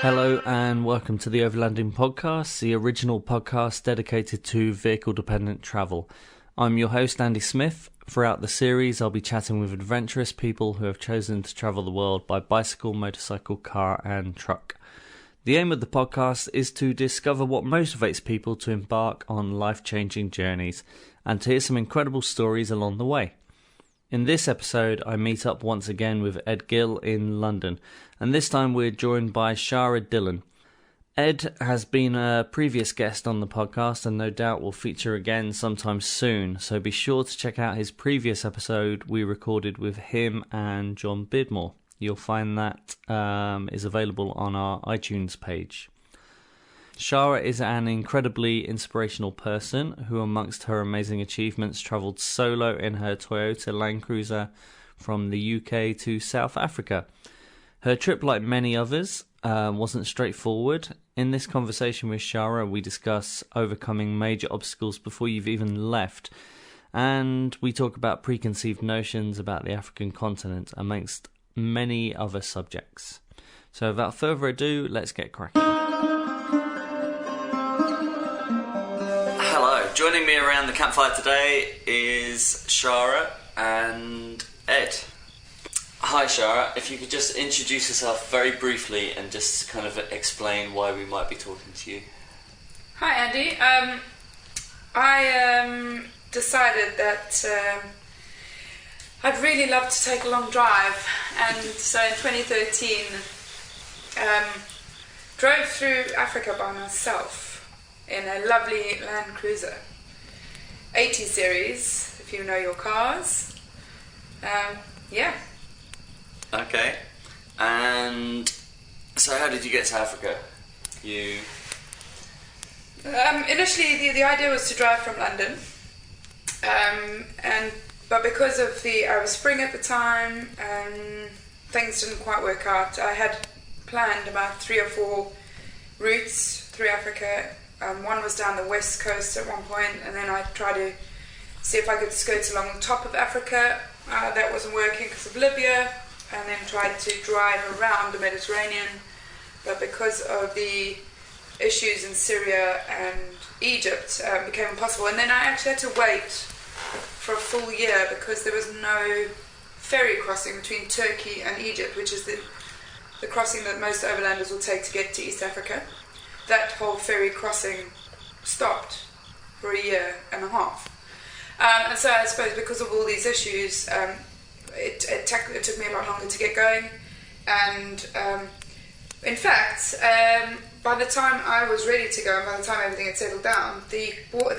Hello and welcome to the Overlanding podcast, the original podcast dedicated to vehicle-dependent travel. I'm your host, Andy Smith. Throughout the series, I'll be chatting with adventurous people who have chosen to travel the world by bicycle, motorcycle, car and truck. The aim of the podcast is to discover what motivates people to embark on life-changing journeys and to hear some incredible stories along the way. In this episode, I meet up once again with Ed Gill in London, and this time we're joined by Shara Dillon. Ed has been a previous guest on the podcast and no doubt will feature again sometime soon, so be sure to check out his previous episode we recorded with him and John Bidmore. You'll find that is available on our iTunes page. Shara is an incredibly inspirational person who, amongst her amazing achievements, travelled solo in her Toyota Landcruiser from the UK to South Africa. Her trip, like many others, wasn't straightforward. In this conversation with Shara, we discuss overcoming major obstacles before you've even left, and we talk about preconceived notions about the African continent, amongst many other subjects. So without further ado, let's get cracking. Hello, joining me around the campfire today is Shara and Ed. Hi Shara, if you could just introduce yourself very briefly and just kind of explain why we might be talking to you. Hi Andy, I decided that I'd really love to take a long drive, and so in 2013 drove through Africa by myself in a lovely Landcruiser 80 series, if you know your cars. Yeah. Okay, and so how did you get to Africa? Initially the idea was to drive from London, but because of I was spring at the time, things didn't quite work out. I had planned about 3 or 4 routes through Africa. One was down the west coast at one point, and then I tried to see if I could skirt along the top of Africa. That wasn't working because of Libya, and then tried to drive around the Mediterranean, but because of the issues in Syria and Egypt, it became impossible. And then I actually had to wait for a full year because there was no ferry crossing between Turkey and Egypt, which is the crossing that most overlanders will take to get to East Africa. That whole ferry crossing stopped for a year and a half. And so I suppose because of all these issues, it took me a lot longer to get going. And in fact, by the time I was ready to go and by the time everything had settled down, the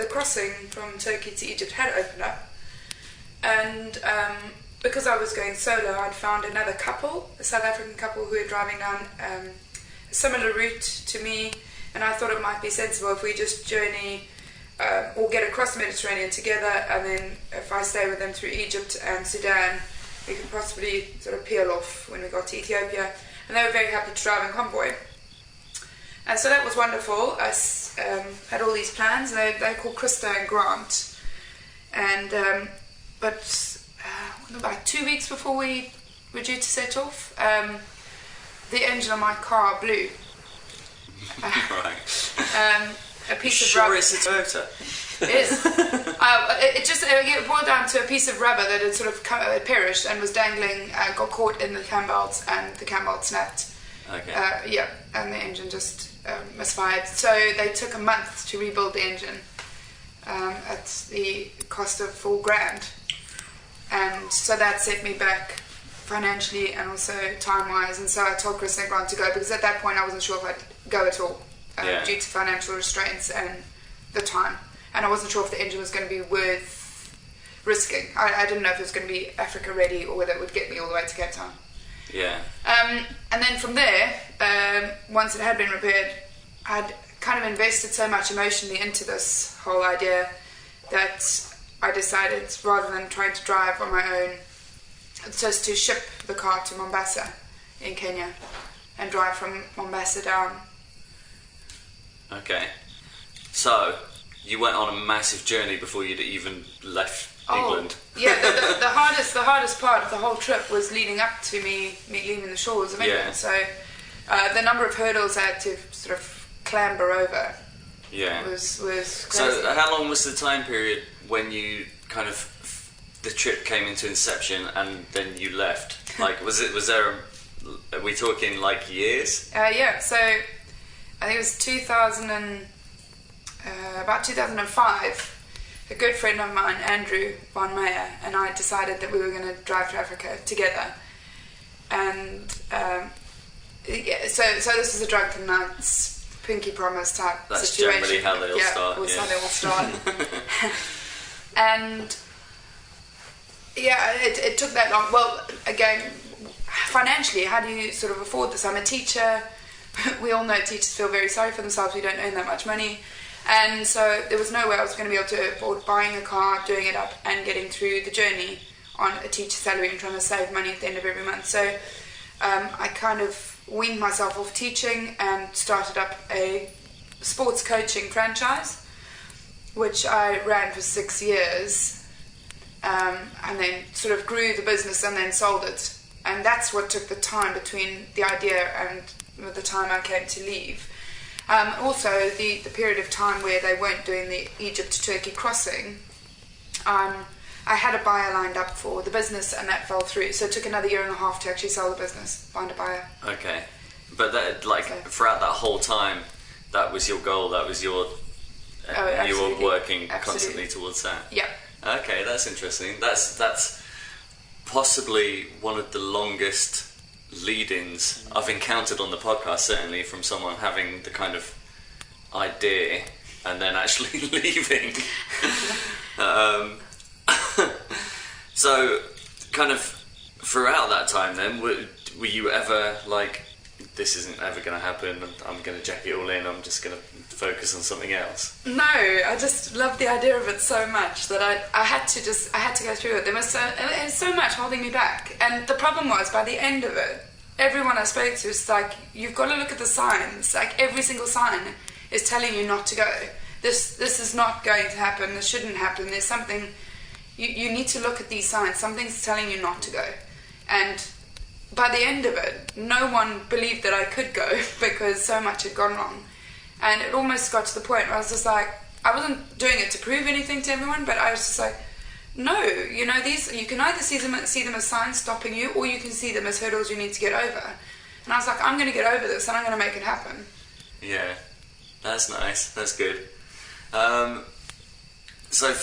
crossing from Turkey to Egypt had opened up. And because I was going solo, I'd found another couple, a South African couple who were driving down a similar route to me, and I thought it might be sensible if we just journey or get across the Mediterranean together, and then if I stay with them through Egypt and Sudan, we could possibly sort of peel off when we got to Ethiopia. And they were very happy to drive in convoy. And so that was wonderful. I had all these plans, and they're called Krista and Grant. And but about 2 weeks before we were due to set off, the engine on my car blew. Right. A piece of rubber. Sure, it's a Toyota. It is. It boiled down to a piece of rubber that had sort of perished and was dangling, got caught in the cam belt, and the cam belt snapped. Okay. And the engine just misfired. So they took a month to rebuild the engine at the cost of $4,000. And so that set me back financially and also time-wise. And so I told Chris and Grant to go, because at that point I wasn't sure if I'd go at all due to financial restraints and the time. And I wasn't sure if the engine was going to be worth risking. I didn't know if it was going to be Africa ready or whether it would get me all the way to Cape Town. Yeah. And then from there, once it had been repaired, I'd kind of invested so much emotionally into this whole idea that I decided, rather than trying to drive on my own, just to ship the car to Mombasa in Kenya and drive from Mombasa down. Okay. So, you went on a massive journey before you'd even left England. Yeah, the hardest part of the whole trip was leading up to me leaving the shores of England. Yeah. So The number of hurdles I had to sort of clamber over was crazy. So how long was the time period when you kind of, the trip came into inception and then you left? Like, are we talking like years? Yeah, so I think it was about 2005. A good friend of mine, Andrew Von Meyer, and I decided that we were going to drive to Africa together. And so this is a drunken nights, pinky promise type That's situation. Generally how they all start. That's how they all start. And it took that long. Well, again, financially, how do you sort of afford this? I'm a teacher. We all know teachers feel very sorry for themselves. We don't earn that much money. And so there was no way I was going to be able to afford buying a car, doing it up, and getting through the journey on a teacher salary and trying to save money at the end of every month. So I kind of weaned myself off teaching and started up a sports coaching franchise, which I ran for 6 years, and then sort of grew the business and then sold it. And that's what took the time between the idea and the time I came to leave. Also, the period of time where they weren't doing the Egypt to Turkey crossing, I had a buyer lined up for the business and that fell through. So it took another 1.5 years to actually sell the business, find a buyer. Okay. But that, throughout that whole time, that was your goal, that was your... you were working constantly towards that? Yeah. Okay, that's interesting. That's possibly one of the longest lead-ins I've encountered on the podcast, certainly, from someone having the kind of idea and then actually leaving. So kind of throughout that time then, were you ever like, this isn't ever going to happen, I'm going to jack it all in, I'm just going to focus on something else? No, I just loved the idea of it so much that I had to go through it. There was so much holding me back, and the problem was, by the end of it, everyone I spoke to was like, you've got to look at the signs. Like, every single sign is telling you not to go. This is not going to happen, this shouldn't happen, there's something, you need to look at these signs, something's telling you not to go. And by the end of it, no one believed that I could go because so much had gone wrong. And it almost got to the point where I was just like, I wasn't doing it to prove anything to everyone, but I was just like, no, these, you can either see them as signs stopping you, or you can see them as hurdles you need to get over. And I was like, I'm going to get over this and I'm going to make it happen. Yeah, that's nice, that's good. So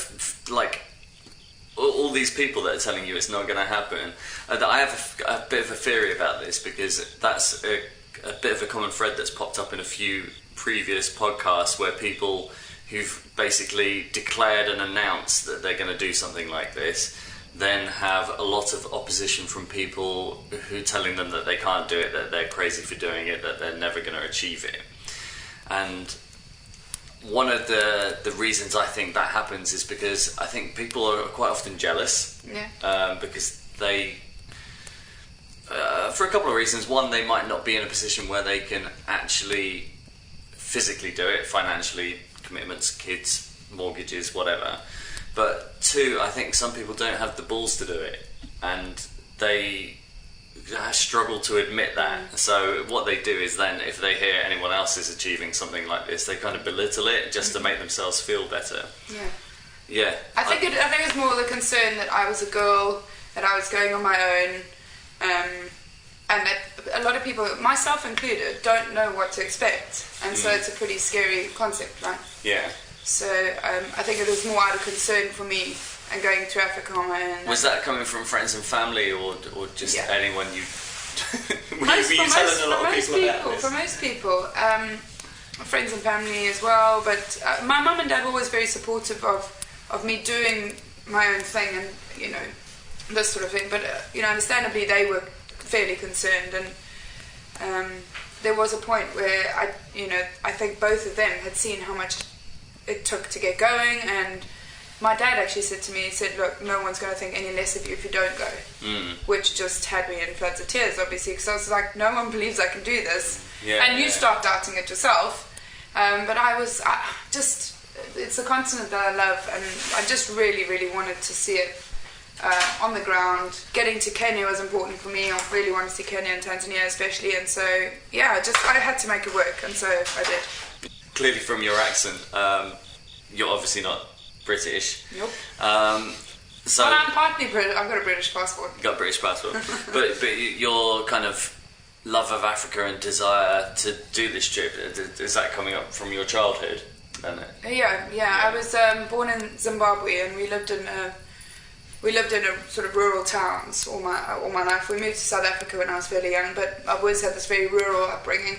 all these people that are telling you it's not going to happen, I have a bit of a theory about this, because that's a bit of a common thread that's popped up in a few previous podcasts, where people who've basically declared and announced that they're going to do something like this then have a lot of opposition from people who are telling them that they can't do it, that they're crazy for doing it, that they're never going to achieve it. And one of the reasons I think that happens is because I think people are quite often jealous. Yeah. Because they, for a couple of reasons. One, they might not be in a position where they can actually physically do it, financially, commitments, kids, mortgages, whatever. But two, I think some people don't have the balls to do it, and they struggle to admit that. So what they do is then, if they hear anyone else is achieving something like this, they kind of belittle it just to make themselves feel better. Yeah. I think it was more the concern that I was a girl, that I was going on my own, and that a lot of people, myself included, don't know what to expect, and so it's a pretty scary concept, right? Yeah. So I think it was more out of concern for me, and going to Africa on my own. Was that coming from friends and family, or just anyone you... For most people, friends and family as well, but my mum and dad were always very supportive of me doing my own thing, and this sort of thing, but understandably they were fairly concerned, and there was a point where I think both of them had seen how much it took to get going, and my dad actually said to me, he said, look, no one's going to think any less of you if you don't go, which just had me in floods of tears, obviously, because I was like, no one believes I can do this, and you start doubting it yourself, but it's a continent that I love, and I just really, really wanted to see it on the ground. Getting to Kenya was important for me. I really wanted to see Kenya and Tanzania especially, and so I had to make it work, and so I did. Clearly from your accent, you're obviously not British. Nope. So well, I'm partly British. I've got a British passport. You got a British passport, but your kind of love of Africa and desire to do this trip, is that coming up from your childhood? Yeah. I was born in Zimbabwe, and we lived in a sort of rural towns all my life. We moved to South Africa when I was fairly young, but I've always had this very rural upbringing.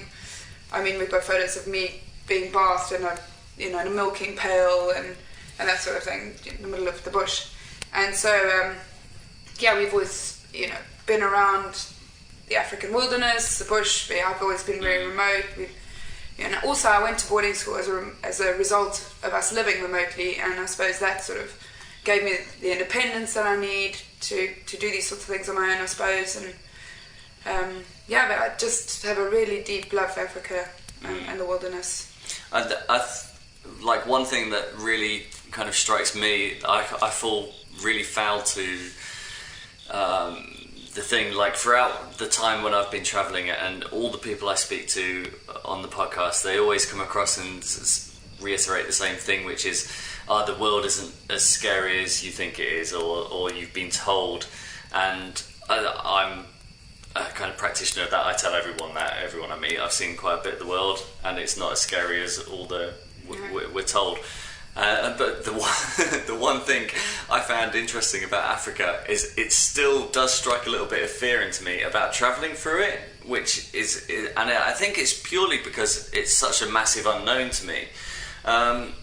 I mean, we've got photos of me being bathed in a milking pail and that sort of thing in the middle of the bush. And so, we've always, been around the African wilderness, the bush. I've always been very remote. Also, I went to boarding school as a result of us living remotely, and I suppose that sort of gave me the independence that I need to do these sorts of things on my own, I suppose. And but I just have a really deep love for Africa and the wilderness. Like one thing that really kind of strikes me, I fall really foul to the thing, like throughout the time when I've been travelling, and all the people I speak to on the podcast, they always come across and reiterate the same thing, which is the world isn't as scary as you think it is, or you've been told. And I'm a kind of practitioner of that. I tell everyone I meet, I've seen quite a bit of the world, and it's not as scary as all we're told. But the one thing I found interesting about Africa is it still does strike a little bit of fear into me about travelling through it, which is, and I think it's purely because it's such a massive unknown to me. And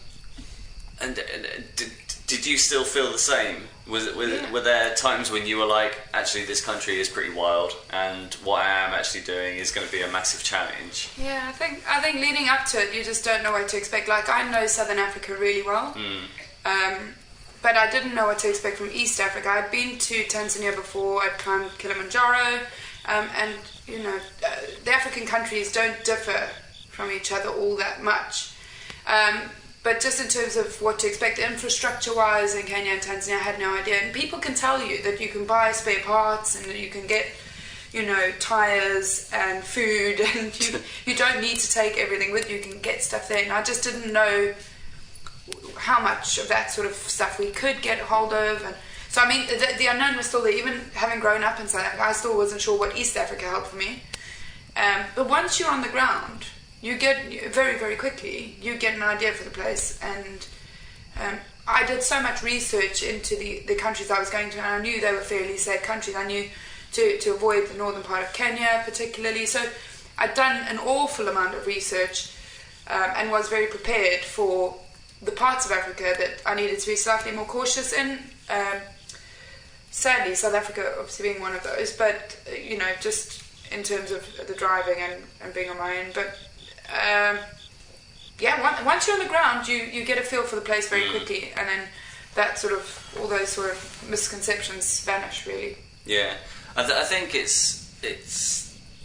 did you still feel the same? Were there times when you were like, actually, this country is pretty wild, and what I am actually doing is going to be a massive challenge? Yeah, I think leading up to it, you just don't know what to expect. Like, I know Southern Africa really well, but I didn't know what to expect from East Africa. I'd been to Tanzania before. I'd climbed Kilimanjaro, and the African countries don't differ from each other all that much. But just in terms of what to expect infrastructure-wise in Kenya and Tanzania, I had no idea. And people can tell you that you can buy spare parts and that you can get, tyres and food, and you don't need to take everything with you. You can get stuff there. And I just didn't know how much of that sort of stuff we could get hold of. And so, I mean, the unknown was still there. Even having grown up in South Africa, I still wasn't sure what East Africa held for me. But once you're on the ground, you get very, very quickly, you get an idea for the place. And I did so much research into the countries I was going to, and I knew they were fairly safe countries. I knew to avoid the northern part of Kenya particularly. So I'd done an awful amount of research and was very prepared for the parts of Africa that I needed to be slightly more cautious in. Sadly, South Africa obviously being one of those, but just in terms of the driving and being on my own. But once you're on the ground, you get a feel for the place very quickly, and then that sort of, all those sort of misconceptions vanish, really. Yeah, I think it's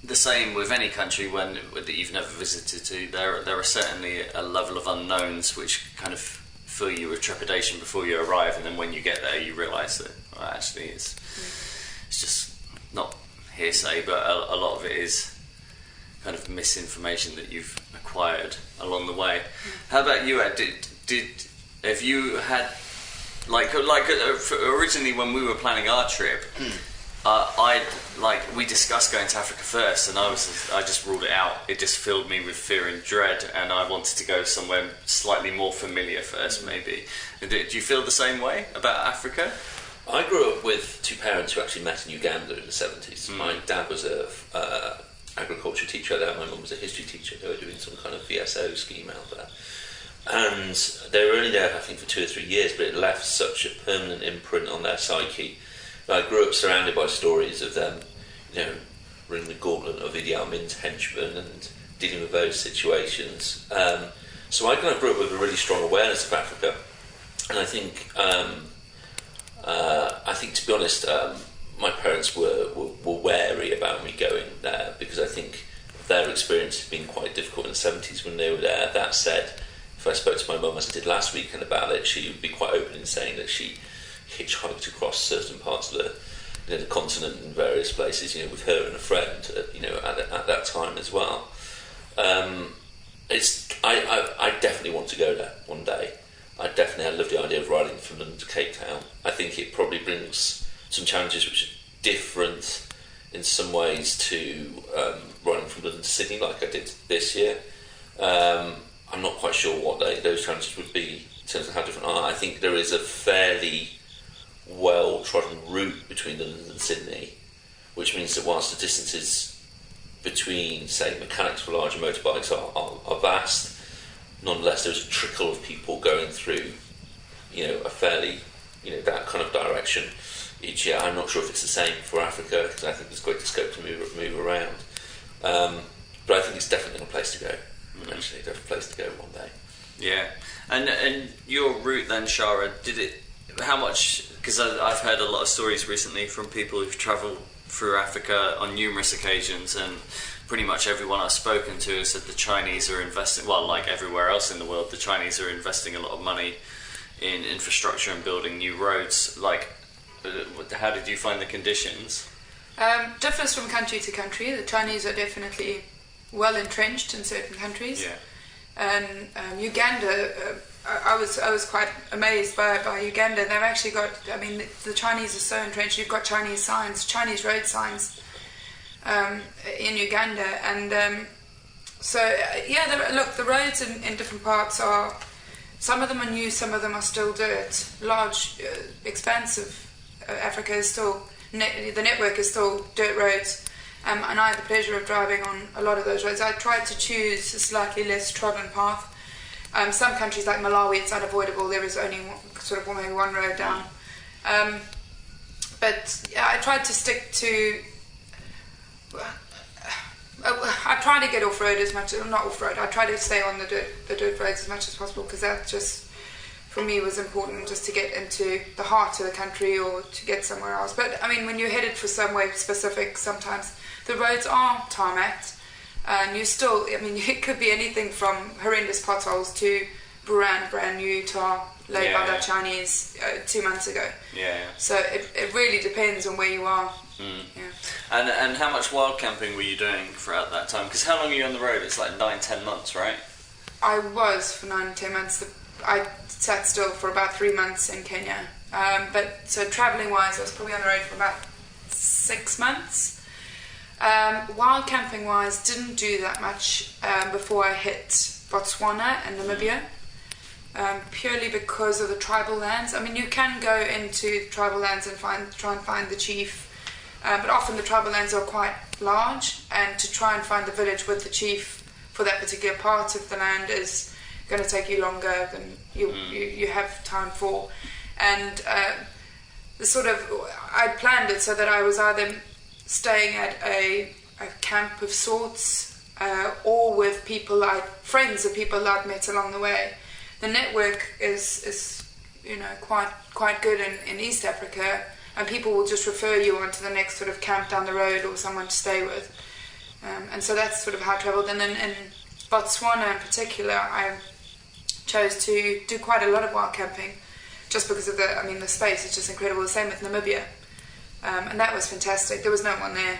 the same with any country that you've never visited to. There are certainly a level of unknowns which kind of fill you with trepidation before you arrive, and then when you get there, you realise that actually it's just not hearsay, but a lot of it is kind of misinformation that you've acquired along the way. How about you, Ed? Have you had like originally when we were planning our trip, we discussed going to Africa first, and I just ruled it out. It just filled me with fear and dread, and I wanted to go somewhere slightly more familiar first, maybe. Do you feel the same way about Africa? I grew up with two parents who actually met in Uganda in the 70s. My dad was a agriculture teacher there. My mum was a history teacher. They were doing some kind of VSO scheme out there. And they were only there, I think, for 2 or 3 years, but it left such a permanent imprint on their psyche. I grew up surrounded by stories of them, ringing the gauntlet of Idi Amin's henchmen and dealing with those situations. So I kind of grew up with a really strong awareness of Africa. And I think, to be honest, my parents were wary about me going there, because I think their experience had been quite difficult in the 70s when they were there. That said, if I spoke to my mum, as I did last weekend, about it, she would be quite open in saying that she hitchhiked across certain parts of the continent in various places, with her and a friend, at that time as well. I definitely want to go there one day. I love the idea of riding from London to Cape Town. I think it probably brings some challenges which are different in some ways to riding from London to Sydney, like I did this year. I'm not quite sure what those challenges would be in terms of how different they are. I think there is a fairly well-trodden route between London and Sydney, which means that whilst the distances between, say, mechanics for larger motorbikes are vast, nonetheless there's a trickle of people going through, a fairly, that kind of direction each year. I'm not sure if it's the same for Africa, because I think there's great scope to move around. But I think it's definitely a place to go. Actually, definitely a place to go one day. Yeah, and your route then, Shara, how much? Because I've heard a lot of stories recently from people who've travelled through Africa on numerous occasions, and pretty much everyone I've spoken to has said the Chinese are investing, well, like everywhere else in the world, the Chinese are investing a lot of money in infrastructure and building new roads. Like, how did you find the conditions? Differs from country to country. The Chinese are definitely well entrenched in certain countries. Yeah. And Uganda, I was quite amazed by Uganda. They've actually got, the Chinese are so entrenched. You've got Chinese signs, Chinese road signs in Uganda. And look, the roads in different parts are, some of them are new, some of them are still dirt. Large, expansive Africa is still, the network is still dirt roads. And I had the pleasure of driving on a lot of those roads. I tried to choose a slightly less trodden path. Some countries like Malawi, it's unavoidable. There is only maybe one road down. But yeah, I tried to stick to. I try to get off-road as much, not off-road. I try to stay on the dirt roads as much as possible, because that just, for me, was important, just to get into the heart of the country or to get somewhere else. But when you're headed for somewhere specific, sometimes the roads are tarmacked, and you still, it could be anything from horrendous potholes to brand new tar laid by the Chinese 2 months ago. Yeah. So it really depends on where you are. Mm. Yeah. And how much wild camping were you doing throughout that time? Because how long are you on the road? It's like 9-10 months, right? I was for 9-10 months. I sat still for about 3 months in Kenya. But so travelling wise, I was probably on the road for about 6 months. Wild camping wise, didn't do that much before I hit Botswana and Namibia, purely because of the tribal lands. You can go into tribal lands and try and find the chief, but often the tribal lands are quite large, and to try and find the village with the chief for that particular part of the land is going to take you longer than you have time for. And I planned it so that I was either staying at a camp of sorts, or with friends of people I'd met along the way. The network is quite good in East Africa, and people will just refer you on to the next sort of camp down the road or someone to stay with. And so that's sort of how I travelled. And then in Botswana in particular, I chose to do quite a lot of wild camping, just because of the space is just incredible. The same with Namibia. And that was fantastic. There was no one there.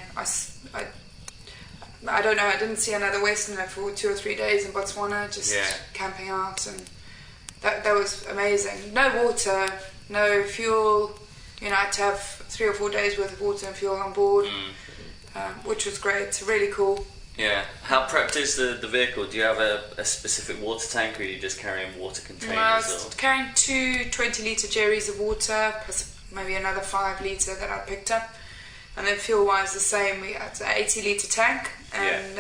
I don't know, I didn't see another Westerner for 2 or 3 days in Botswana, just camping out, and that was amazing. No water, no fuel. I had to have 3 or 4 days worth of water and fuel on board, which was great, really cool. Yeah. How prepped is the vehicle? Do you have a specific water tank, or are you just carrying water containers? I was carrying 2 20-litre jerrys of water, plus maybe another 5 litre that I picked up. And then fuel-wise the same, we had an 80-litre tank, and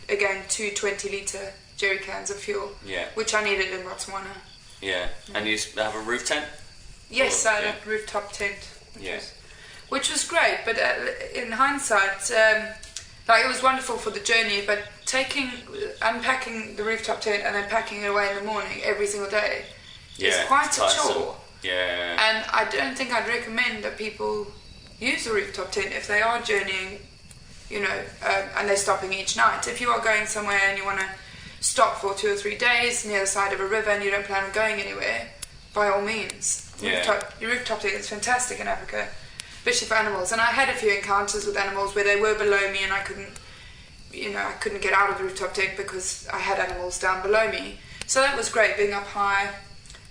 again 2 20-litre jerry cans of fuel, which I needed in Botswana. Yeah. And you have a roof tent? Yes, I had a rooftop tent, which was great. But in hindsight, it was wonderful for the journey, but unpacking the rooftop tent and then packing it away in the morning every single day is quite a chore. Yeah. And I don't think I'd recommend that people use a rooftop tent if they are journeying, and they're stopping each night. If you are going somewhere and you want to stop for 2 or 3 days near the side of a river and you don't plan on going anywhere, by all means. Your rooftop deck is fantastic in Africa, especially for animals. And I had a few encounters with animals where they were below me and I couldn't get out of the rooftop deck because I had animals down below me. So that was great, being up high,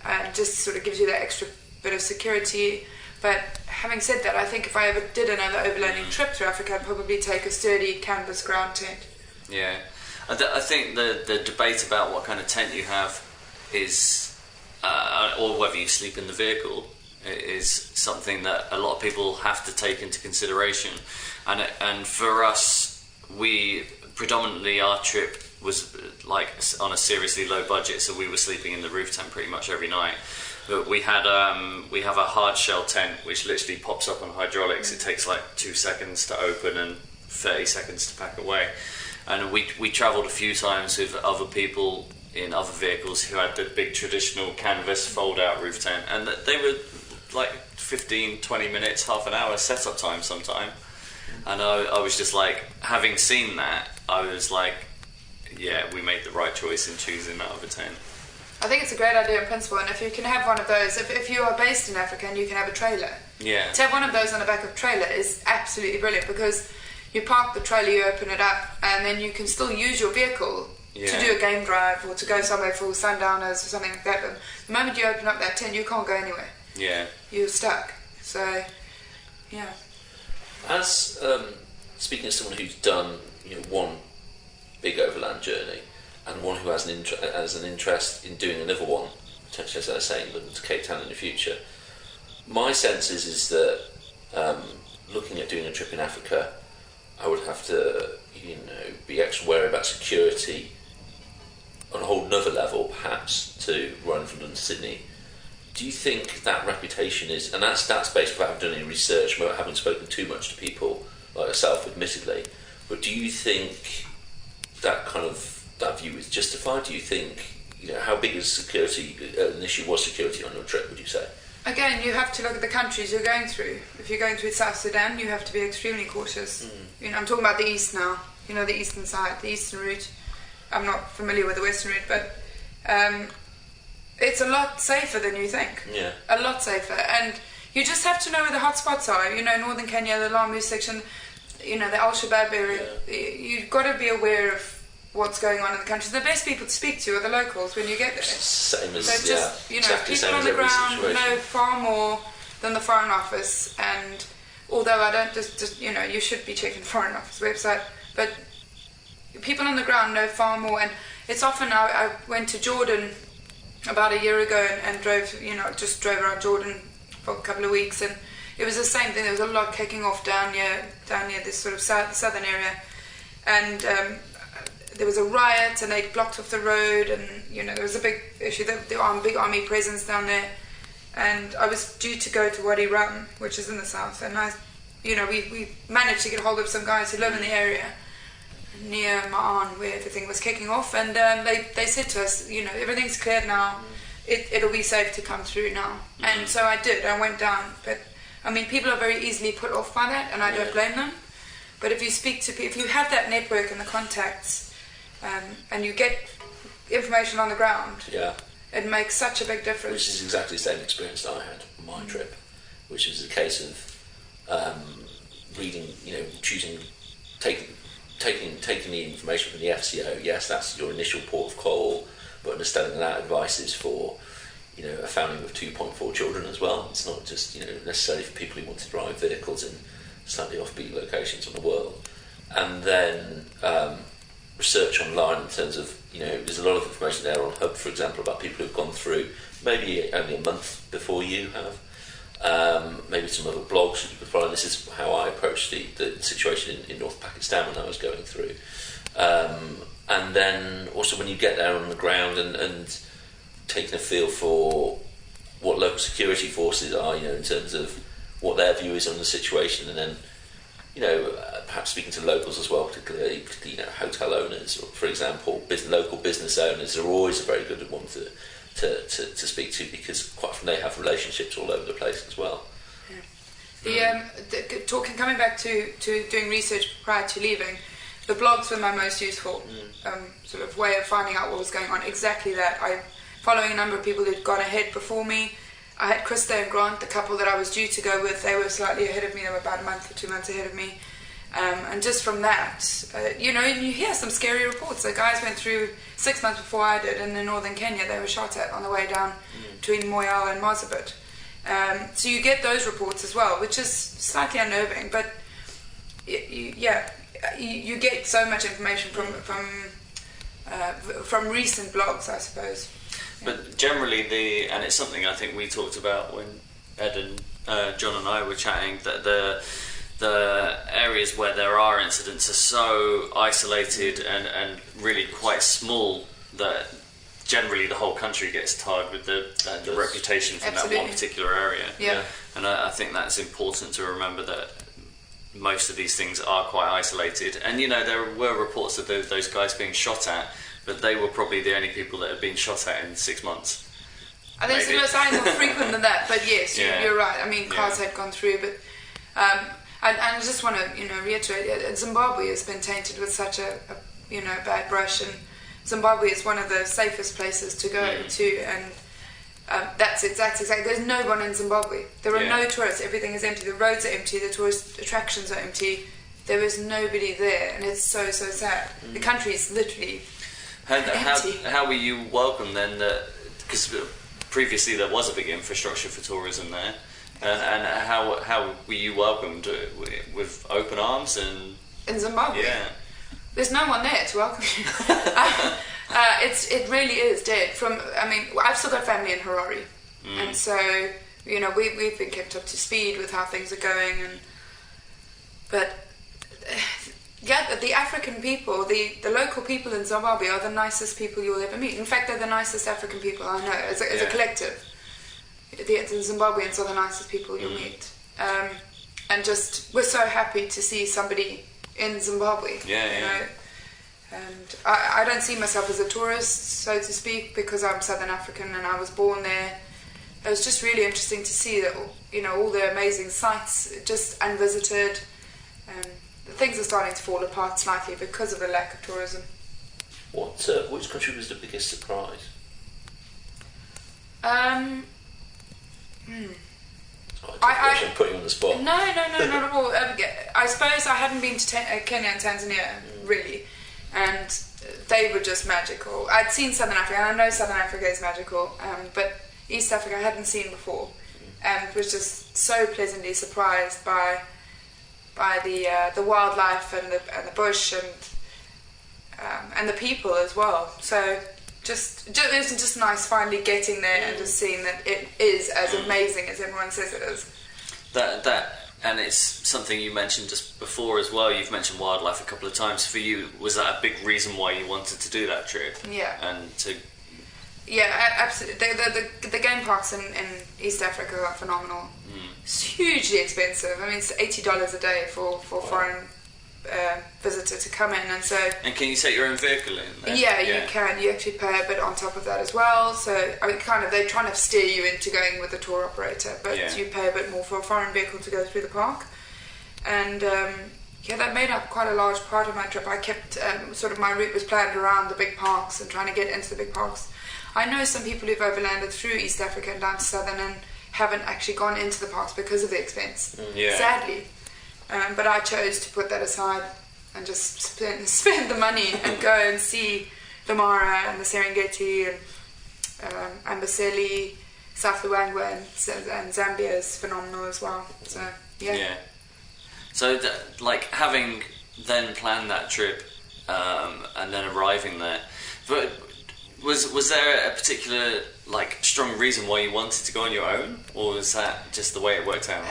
and just sort of gives you that extra bit of security. But having said that, I think if I ever did another overlanding trip through Africa, I'd probably take a sturdy canvas ground tent. Yeah. I think the debate about what kind of tent you have is, or whether you sleep in the vehicle, is something that a lot of people have to take into consideration. And for us, predominantly our trip was like on a seriously low budget, so we were sleeping in the roof tent pretty much every night. But we have a hard shell tent which literally pops up on hydraulics. It takes like 2 seconds to open and 30 seconds to pack away. And we travelled a few times with other people in other vehicles who had the big traditional canvas fold-out roof tent, and they were like 15, 20 minutes, half an hour setup time sometime. And I was just like, having seen that, I was like, yeah, we made the right choice in choosing that other tent. I think it's a great idea in principle, and if you can have one of those, if you are based in Africa and you can have a trailer, to have one of those on the back of a trailer is absolutely brilliant, because you park the trailer, you open it up, and then you can still use your vehicle to do a game drive or to go somewhere for sundowners or something like that. But the moment you open up that tent, you can't go anywhere. Yeah. You're stuck. So, yeah. As speaking as someone who's done one big overland journey, and one who has an interest in doing another one, potentially, as I was saying, looking to Cape Town in the future, my sense is that looking at doing a trip in Africa, I would have to be extra wary about security on a whole nother level, perhaps, to run from London to Sydney. Do you think that reputation is, and that's based without having done any research, without having spoken too much to people like yourself, admittedly, but do you think that view is justified? Do you think, how big is security, an issue was security on your trip, would you say? Again, you have to look at the countries you're going through. If you're going through South Sudan, you have to be extremely cautious. I'm talking about the east now, the eastern side, the eastern route. I'm not familiar with the western route, but it's a lot safer than you think. Yeah. A lot safer. And you just have to know where the hotspots are. Northern Kenya, the Lamu section, the Al-Shabaab area. Yeah. You've got to be aware of what's going on in the country. The best people to speak to are the locals when you get there. Same as, so just, exactly people on the ground know far more than the Foreign Office, and although I don't just you should be checking the Foreign Office website, but people on the ground know far more. And it's often, I went to Jordan about a year ago and drove around Jordan for a couple of weeks, and it was the same thing. There was a lot kicking off down near this sort of southern area, and there was a riot and they blocked off the road, and there was a big issue, big army presence down there. And I was due to go to Wadi Rum, which is in the south, and we managed to get hold of some guys who live in the area near Ma'an where everything was kicking off, and they said to us, everything's cleared now, it'll be safe to come through now. And so I did, I went down. But people are very easily put off by that, and I don't blame them. But if you speak to people, if you have that network and the contacts, and you get information on the ground, it makes such a big difference. Which is exactly the same experience that I had on my trip, which was a case of reading, taking the information from the FCO. Yes, that's your initial port of call, but understanding that advice is for a family with 2.4 children as well. It's not just necessarily for people who want to drive vehicles in slightly offbeat locations on the world. And then research online in terms of, there's a lot of information there on Hub, for example, about people who've gone through maybe only a month before you have, maybe some other blogs you could follow. This is how I approached the situation in North Pakistan when I was going through. And then also when you get there on the ground and taking a feel for what local security forces are, in terms of what their view is on the situation, and then perhaps speaking to locals as well, particularly hotel owners, or, for example, local business owners are always a very good one to speak to, because quite often they have relationships all over the place as well. Coming back to doing research prior to leaving, the blogs were my most useful sort of way of finding out what was going on. Exactly that. I'm following a number of people who'd gone ahead before me, I had Krista and Grant, the couple that I was due to go with. They were slightly ahead of me. They were about a month or 2 months ahead of me. And just from that, you hear some scary reports. The guys went through 6 months before I did, and in northern Kenya they were shot at on the way down between Moyale and Marsabit. So you get those reports as well, which is slightly unnerving. But you get so much information from recent blogs, I suppose. But generally, and it's something I think we talked about when Ed and John and I were chatting, that the areas where there are incidents are so isolated and really quite small that generally the whole country gets tarred with the reputation from that one particular area. Yeah. And I think that's important to remember, that most of these things are quite isolated. And there were reports of those guys being shot at, but they were probably the only people that had been shot at in 6 months. I think it's more frequent than that, but yes, you're right. I mean, cars had gone through, but and I just want to reiterate, Zimbabwe has been tainted with such a bad brush, and Zimbabwe is one of the safest places to go to, and that's exactly. There's no one in Zimbabwe. There are no tourists. Everything is empty. The roads are empty. The tourist attractions are empty. There is nobody there, and it's so sad. The country is literally empty. How were you welcomed then? Because previously there was a big infrastructure for tourism there, and how were you welcomed with open arms and in Zimbabwe? Yeah, there's no one there to welcome you. It really is dead. I've still got family in Harare, and so we've been kept up to speed with how things are going, but the African people, the local people in Zimbabwe are the nicest people you'll ever meet. In fact, they're the nicest African people I know as a collective. The Zimbabweans are the nicest people you'll meet, and just we're so happy to see somebody in Zimbabwe. And I don't see myself as a tourist, so to speak, because I'm Southern African and I was born there. It was just really interesting to see that all the amazing sites just unvisited. Things are starting to fall apart slightly because of the lack of tourism. Which country was the biggest surprise? I'm putting you on the spot. No, not at all. I suppose I hadn't been to Kenya and Tanzania, really, and they were just magical. I'd seen Southern Africa, and I know Southern Africa is magical, but East Africa I hadn't seen before, and was just so pleasantly surprised by the wildlife and the bush and the people as well. So it was just nice finally getting there and just seeing that it is as amazing as everyone says it is. And it's something you mentioned just before as well. You've mentioned wildlife a couple of times. For you, was that a big reason why you wanted to do that trip? Yeah. Yeah, absolutely. The game parks in East Africa are phenomenal. It's hugely expensive. It's $80 a day for a foreign visitor to come in, and so. And can you take your own vehicle in there? Yeah, you can. You actually pay a bit on top of that as well. So they're trying to steer you into going with a tour operator, but you pay a bit more for a foreign vehicle to go through the park, and that made up quite a large part of my trip. I kept my route was planned around the big parks and trying to get into the big parks. I know some people who've overlanded through East Africa and down to Southern and haven't actually gone into the parks because of the expense, sadly. But I chose to put that aside and just spend the money and go and see the Mara and the Serengeti and Amboseli, South Luangwa and Zambia is phenomenal as well. So So having then planned that trip and then arriving there, but was there a particular strong reason why you wanted to go on your own, or was that just the way it worked out?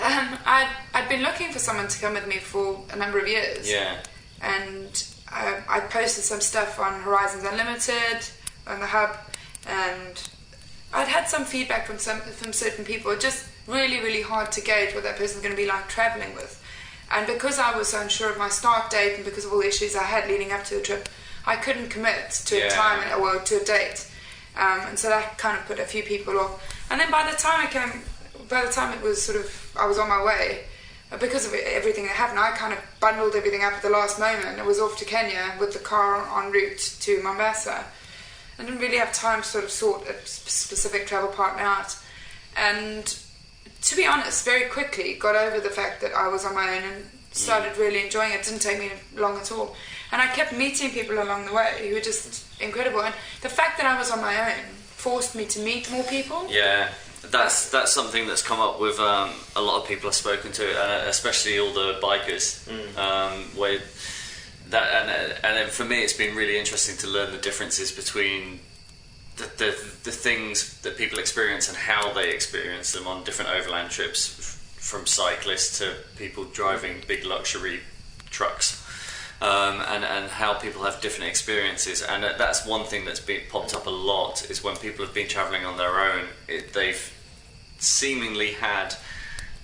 I'd been looking for someone to come with me for a number of years. Yeah. And I posted some stuff on Horizons Unlimited on the hub, and I'd had some feedback from certain people. Just really, really hard to gauge what that person's going to be like traveling with. And because I was so unsure of my start date and because of all the issues I had leading up to the trip, I couldn't commit to a time or to a date. And so that kind of put a few people off. And then by the time it was I was on my way, because of everything that happened, I kind of bundled everything up at the last moment. I was off to Kenya with the car en route to Mombasa. I didn't really have time to sort a specific travel partner out. And to be honest, very quickly got over the fact that I was on my own and started really enjoying it. It didn't take me long at all. And I kept meeting people along the way who were just incredible. And the fact that I was on my own forced me to meet more people. Yeah, that's something that's come up with a lot of people I've spoken to, especially all the bikers. Where that and then for me, it's been really interesting to learn the differences between the things that people experience and how they experience them on different overland trips, from cyclists to people driving big luxury trucks. And how people have different experiences, and that's one thing that's been popped up a lot, is when people have been travelling on their own, they've seemingly had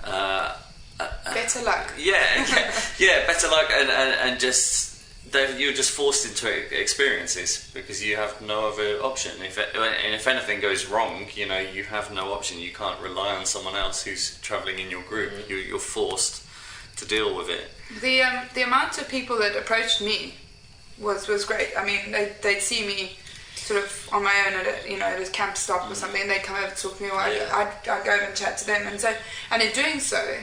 better luck. Yeah, better luck, and just you're just forced into experiences because you have no other option. If anything goes wrong, you have no option. You can't rely on someone else who's travelling in your group. You're forced to deal with it. The amount of people that approached me was great. I mean, they'd see me sort of on my own at a camp stop or something, and they'd come over to talk to me, or I'd go over and chat to them, and in doing so,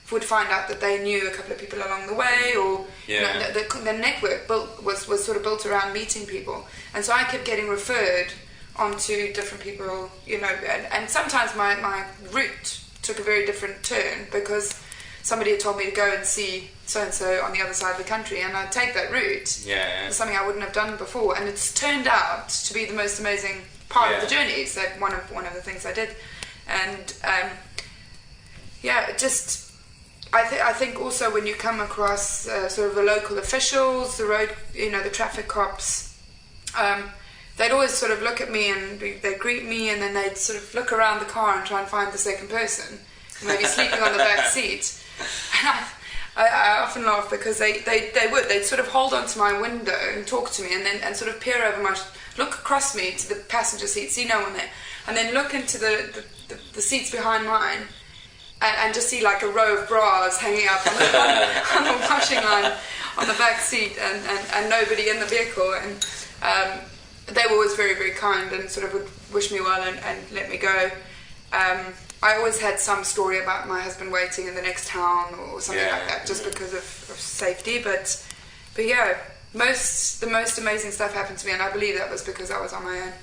would find out that they knew a couple of people along the way, or the network was sort of built around meeting people, and so I kept getting referred onto different people, and sometimes my route took a very different turn because somebody had told me to go and see so-and-so on the other side of the country, and I'd take that route. Yeah. Something I wouldn't have done before, and it's turned out to be the most amazing part of the journey. So one of the things I did, and I think also when you come across sort of the local officials, the road, the traffic cops, they'd always sort of look at me and they'd greet me, and then they'd sort of look around the car and try and find the second person, maybe sleeping on the back seat. And I often laugh because they'd sort of hold onto my window and talk to me, and sort of peer over look across me to the passenger seat, see no one there, and then look into the seats behind mine, and just see like a row of bras hanging up on the washing line on the back seat, and nobody in the vehicle, and they were always very, very kind and sort of would wish me well and let me go. I always had some story about my husband waiting in the next town or something like that, just because of safety. But yeah, the most amazing stuff happened to me, and I believe that was because I was on my own.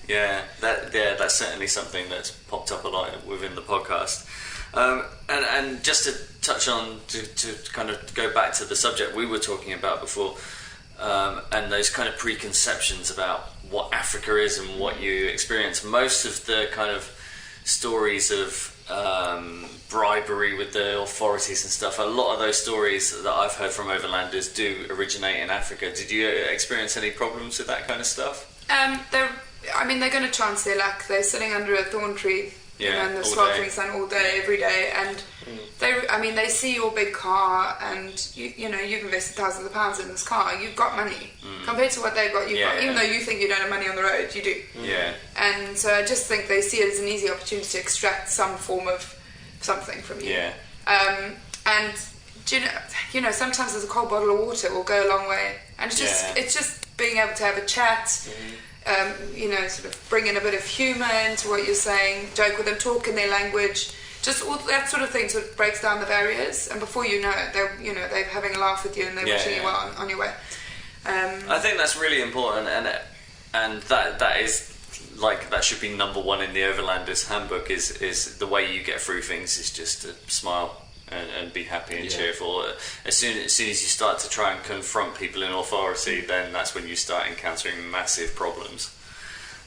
That's certainly something that's popped up a lot within the podcast. And just to touch on, to kind of go back to the subject we were talking about before, and those kind of preconceptions about what Africa is and what you experience. Most of the kind of stories of bribery with the authorities and stuff, a lot of those stories that I've heard from overlanders do originate in Africa. Did you experience any problems with that kind of stuff? They're going to chance their luck. They're sitting under a thorn tree in the sweltering sun all day, every day, and they see your big car, and you've invested thousands of pounds in this car. You've got money compared to what they've got. Even though you think you don't have money on the road, you do. And so I just think they see it as an easy opportunity to extract some form of something from you. And sometimes there's a cold bottle of water will go a long way, and it's just being able to have a chat. Sort of bring in a bit of humour into what you're saying, joke with them, talk in their language, just all that sort of thing sort of breaks down the barriers, and before you know it, they're having a laugh with you and they're wishing you well on your way. I think that's really important, and that is like that should be number one in the Overlanders Handbook. Is the way you get through things is just to smile and be happy and cheerful. As soon as you start to try and confront people in authority, then that's when you start encountering massive problems.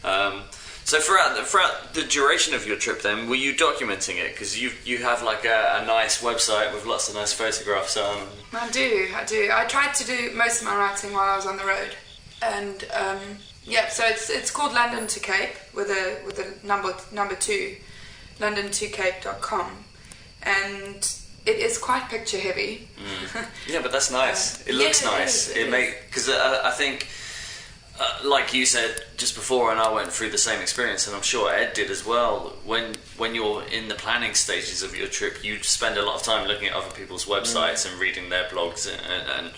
So throughout the duration of your trip, then, were you documenting it? Because you have like a nice website with lots of nice photographs on. I do. I tried to do most of my writing while I was on the road, and so it's called London to Cape with a number 2, london2cape.com, and it is quite picture heavy. Yeah, but that's nice. It looks nice. Because I think, like you said just before, and I went through the same experience, and I'm sure Ed did as well. When you're in the planning stages of your trip, you spend a lot of time looking at other people's websites and reading their blogs. And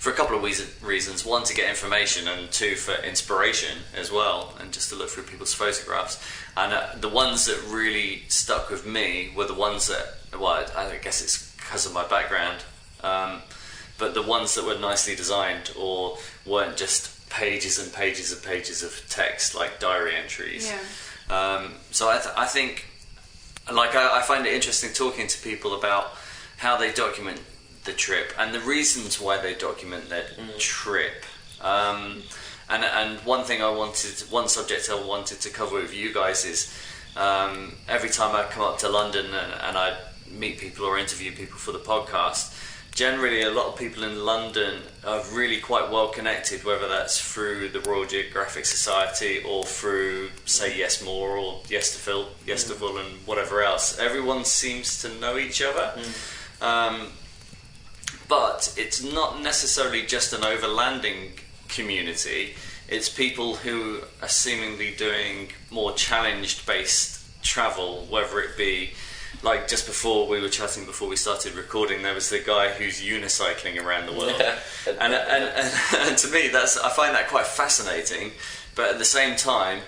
for a couple of reasons. One, to get information, and two, for inspiration as well, and just to look through people's photographs. And the ones that really stuck with me were the ones that, well, I guess it's because of my background, but the ones that were nicely designed or weren't just pages and pages and pages of text like diary entries. So I think, like, I find it interesting talking to people about how they document the trip and the reasons why they document their trip. And one subject I wanted to cover with you guys is every time I come up to London and I meet people or interview people for the podcast, generally a lot of people in London are really quite well connected, whether that's through the Royal Geographic Society or through, say, Yes More or Yesterville and whatever else. Everyone seems to know each other. But it's not necessarily just an overlanding community. It's people who are seemingly doing more challenge-based travel, whether it be, like just before we were chatting, before we started recording, there was the guy who's unicycling around the world. And to me, I find that quite fascinating. But at the same time,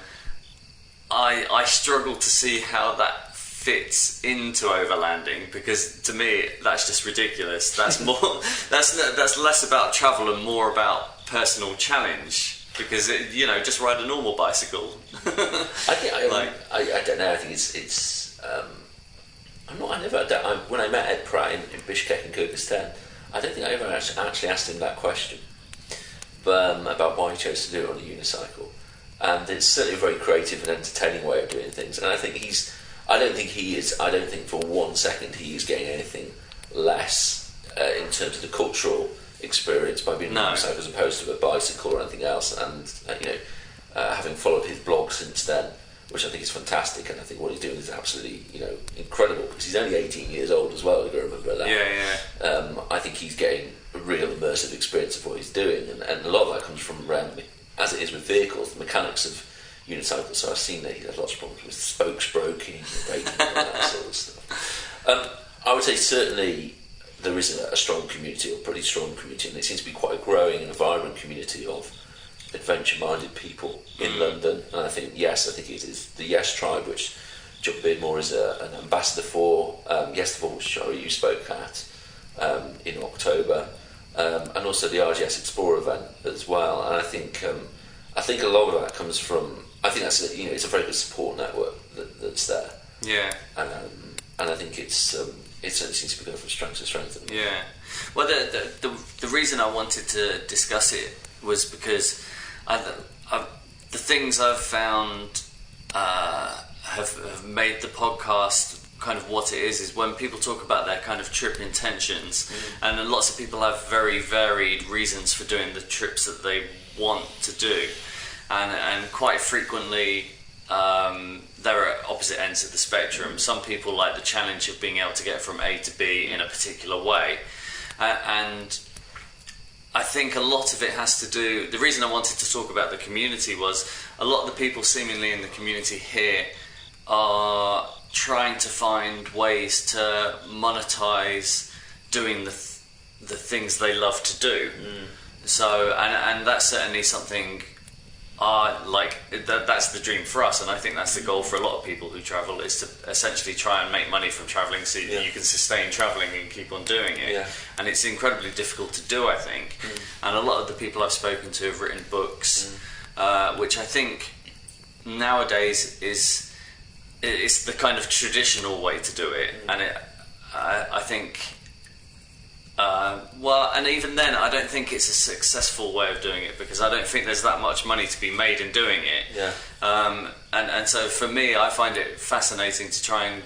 I struggle to see how that fits into overlanding, because to me that's just ridiculous. That's more that's less about travel and more about personal challenge, because just ride a normal bicycle. I don't know. I think it's when I met Ed Pratt in Bishkek and Kyrgyzstan, I don't think I ever actually asked him that question, but about why he chose to do it on a unicycle. And it's certainly a very creative and entertaining way of doing things, and I don't think for 1 second he is getting anything less in terms of the cultural experience by being on a motorcycle as opposed to a bicycle or anything else. And having followed his blog since then, which I think is fantastic, and I think what he's doing is absolutely incredible, because he's only 18 years old as well. You've got to remember that. I think he's getting a real immersive experience of what he's doing, and a lot of that comes from around, as it is with vehicles, the mechanics of unicycles. So I've seen that he has lots of problems with spokes broken, braking, and that sort of stuff. I would say certainly there is a strong community, or pretty strong community, and it seems to be quite a growing and a vibrant community of adventure-minded people in London. And I think it is the Yes Tribe, which John Beardmore is an ambassador for. Yesterville, which Shara, you spoke at in October, and also the RGS Explorer event as well. And I think a lot of that comes from. I think that's it's a very good support network that's there. Yeah. And I think it certainly seems to be going from strength to strength. Yeah. Well, the reason I wanted to discuss it was because the things I've found have made the podcast kind of what it is when people talk about their kind of trip intentions, and lots of people have very varied reasons for doing the trips that they want to do. And quite frequently there are opposite ends of the spectrum. Some people like the challenge of being able to get from A to B in a particular way, and I think a lot of it has to do. The reason I wanted to talk about the community was a lot of the people seemingly in the community here are trying to find ways to monetize doing the things they love to do. So and that's certainly something. That's the dream for us, and I think that's the goal for a lot of people who travel, is to essentially try and make money from travelling so that you can sustain travelling and keep on doing it. And it's incredibly difficult to do, I think. And a lot of the people I've spoken to have written books, which I think nowadays is the kind of traditional way to do it. And I think and even then I don't think it's a successful way of doing it, because I don't think there's that much money to be made in doing it. And so for me, I find it fascinating to try and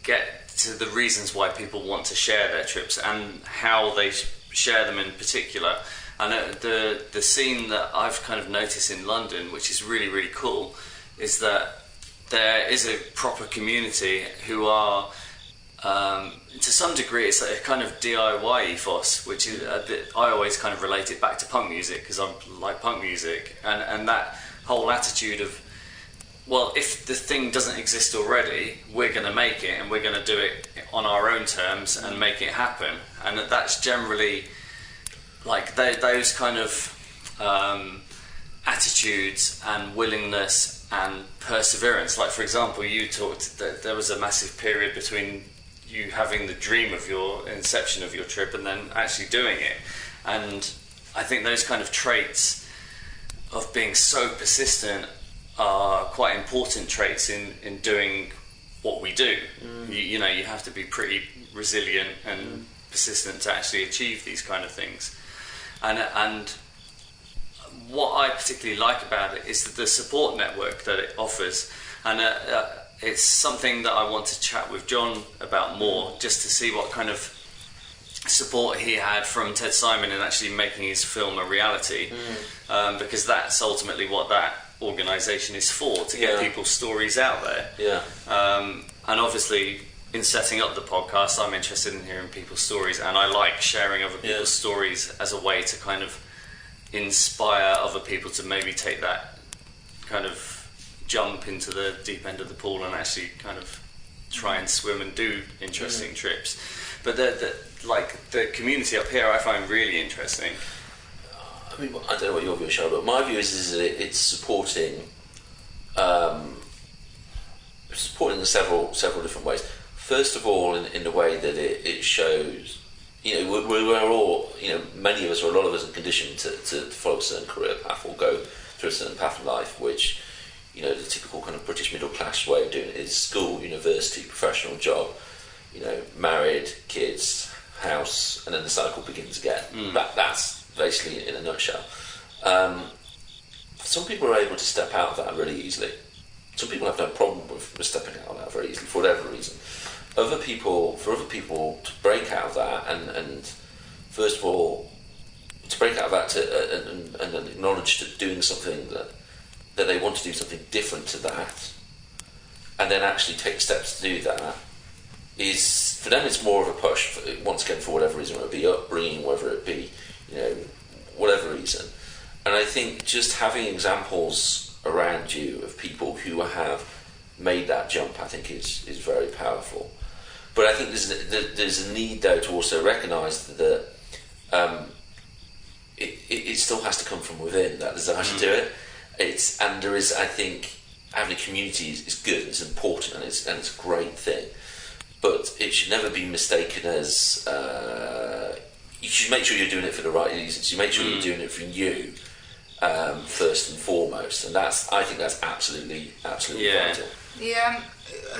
get to the reasons why people want to share their trips and how they share them in particular. And the scene that I've kind of noticed in London, which is really, really cool, is that there is a proper community who are to some degree, it's a kind of DIY ethos, which is I always kind of relate it back to punk music, because I like punk music, and that whole attitude of, well, if the thing doesn't exist already, we're going to make it, and we're going to do it on our own terms and make it happen. And that's generally like those kind of attitudes and willingness and perseverance. Like, for example, you talked that there was a massive period between you having the dream of your inception of your trip and then actually doing it. And I think those kind of traits of being so persistent are quite important traits in doing what we do. You know, you have to be pretty resilient and persistent to actually achieve these kind of things. And what I particularly like about it is the support network that it offers. And it's something that I want to chat with John about more, just to see what kind of support he had from Ted Simon in actually making his film a reality, because that's ultimately what that organisation is for, to get people's stories out there. And obviously, in setting up the podcast, I'm interested in hearing people's stories, and I like sharing other people's stories as a way to kind of inspire other people to maybe take that kind of jump into the deep end of the pool and actually kind of try and swim and do interesting trips. But the community up here I find really interesting. I mean, I don't know what your view is, Shara, but my view is that it's supporting in several different ways. First of all, in the way that it shows, you know, we're all, you know, many of us, or a lot of us, are conditioned to follow a certain career path or go through a certain path in life, which, you know, the typical kind of British middle class way of doing it is school, university, professional job, you know, married, kids, house, and then the cycle begins again. That's basically in a nutshell. Some people are able to step out of that really easily. Some people have no problem with stepping out of that very easily for whatever reason. For other people to break out of that and first of all to break out of that and acknowledge that doing something that they want to do something different to that, and then actually take steps to do that, is, for them, it's more of a push, once again, for whatever reason, whether it be upbringing, whether it be, you know, whatever reason. And I think just having examples around you of people who have made that jump, I think is very powerful. But I think there's a need, though, to also recognise that it still has to come from within, that desire to do it. And there is, I think, having a community is good, it's important, and it's a great thing. But it should never be mistaken as you should make sure you're doing it for the right reasons. You make sure you're doing it for you first and foremost, and I think that's absolutely vital. Yeah.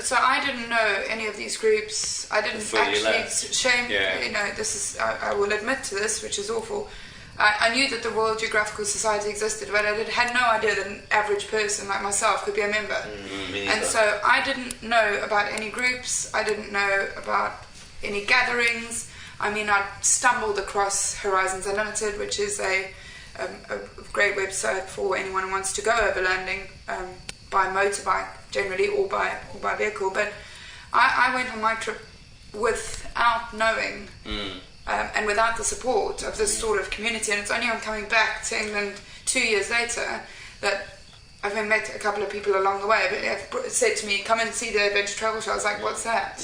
So I didn't know any of these groups. I didn't actually. Shame. You know, this is. I will admit to this, which is awful. I knew that the Royal Geographical Society existed, but I had no idea that an average person like myself could be a member. And so I didn't know about any groups. I didn't know about any gatherings. I mean, I stumbled across Horizons Unlimited, which is a great website for anyone who wants to go overlanding by motorbike generally, or by vehicle. But I went on my trip without knowing and without the support of this sort of community, and it's only on coming back to England 2 years later that I've met a couple of people along the way, but have said to me, "Come and see the Adventure Travel Show." I was like, "What's that?"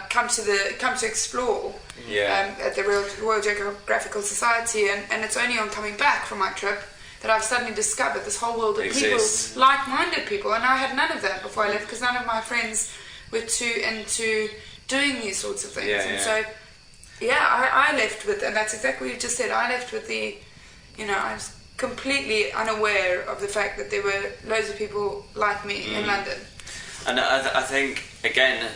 Come to explore at the Royal Geographical Society, and it's only on coming back from my trip that I've suddenly discovered this whole world of people, like-minded people, and I had none of that before I left, because none of my friends were too into doing these sorts of things. So I left with, and that's exactly what you just said, I left with I was completely unaware of the fact that there were loads of people like me in London. And I think, again,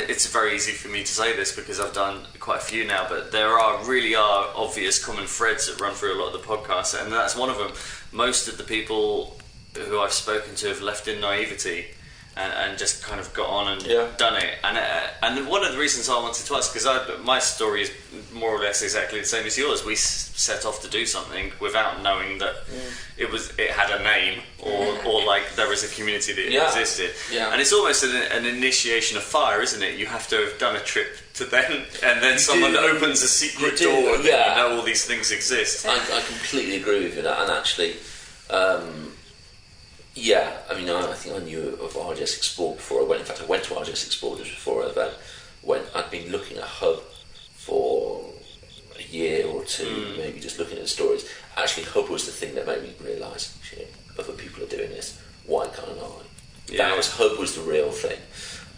it's very easy for me to say this because I've done quite a few now, but there really are obvious common threads that run through a lot of the podcasts, and that's one of them. Most of the people who I've spoken to have left in naivety and just kind of got on and done it. And one of the reasons I wanted to ask, because my story is more or less exactly the same as yours. We set off to do something without knowing that it had a name or like there was a community that existed. And it's almost an initiation of fire, isn't it? You have to have done a trip to then, and then someone opens a secret door, and then you know all these things exist. I completely agree with you that, and actually. I mean, I think I knew of RGS Explore before I went. In fact, I went to RGS Explore just before I went. I'd been looking at Hub for a year or two, maybe just looking at the stories. Actually, Hub was the thing that made me realise, shit, other people are doing this, why can't I? Yeah. Hub was the real thing.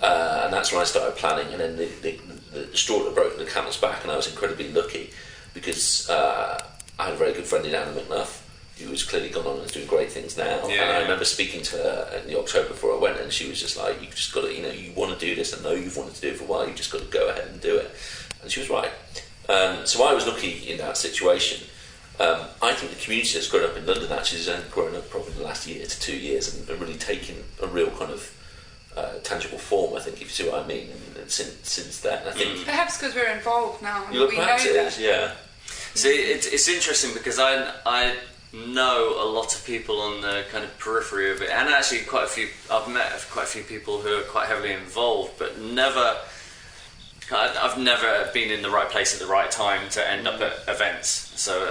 And that's when I started planning, and then the straw that broke the camel's back, and I was incredibly lucky because I had a very good friend in Anna McNuff, who was clearly gone on and is doing great things now. Yeah, and I remember speaking to her in the October before I went, and she was just like, "You've just got to, you want to do this. I know you've wanted to do it for a while. You've just got to go ahead and do it." And she was right. So I was lucky in that situation. I think the community that's grown up in London actually has grown up probably in the last year to 2 years and really taken a real kind of tangible form, I think, if you see what I mean, and since then. I think perhaps because we're involved now. we know that. Yeah. See, it's interesting because I know a lot of people on the kind of periphery of it, and actually I've met quite a few people who are quite heavily involved, but I've never been in the right place at the right time to end up at events. So,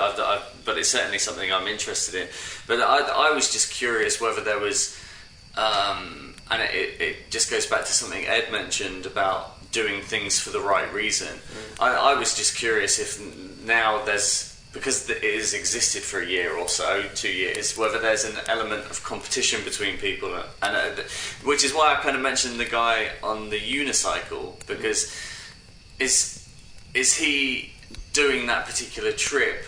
but it's certainly something I'm interested in. But I was just curious whether there was, and it just goes back to something Ed mentioned about doing things for the right reason. I was just curious if now because it has existed for a year or so, 2 years, whether there's an element of competition between people, and which is why I kind of mentioned the guy on the unicycle, because is he doing that particular trip,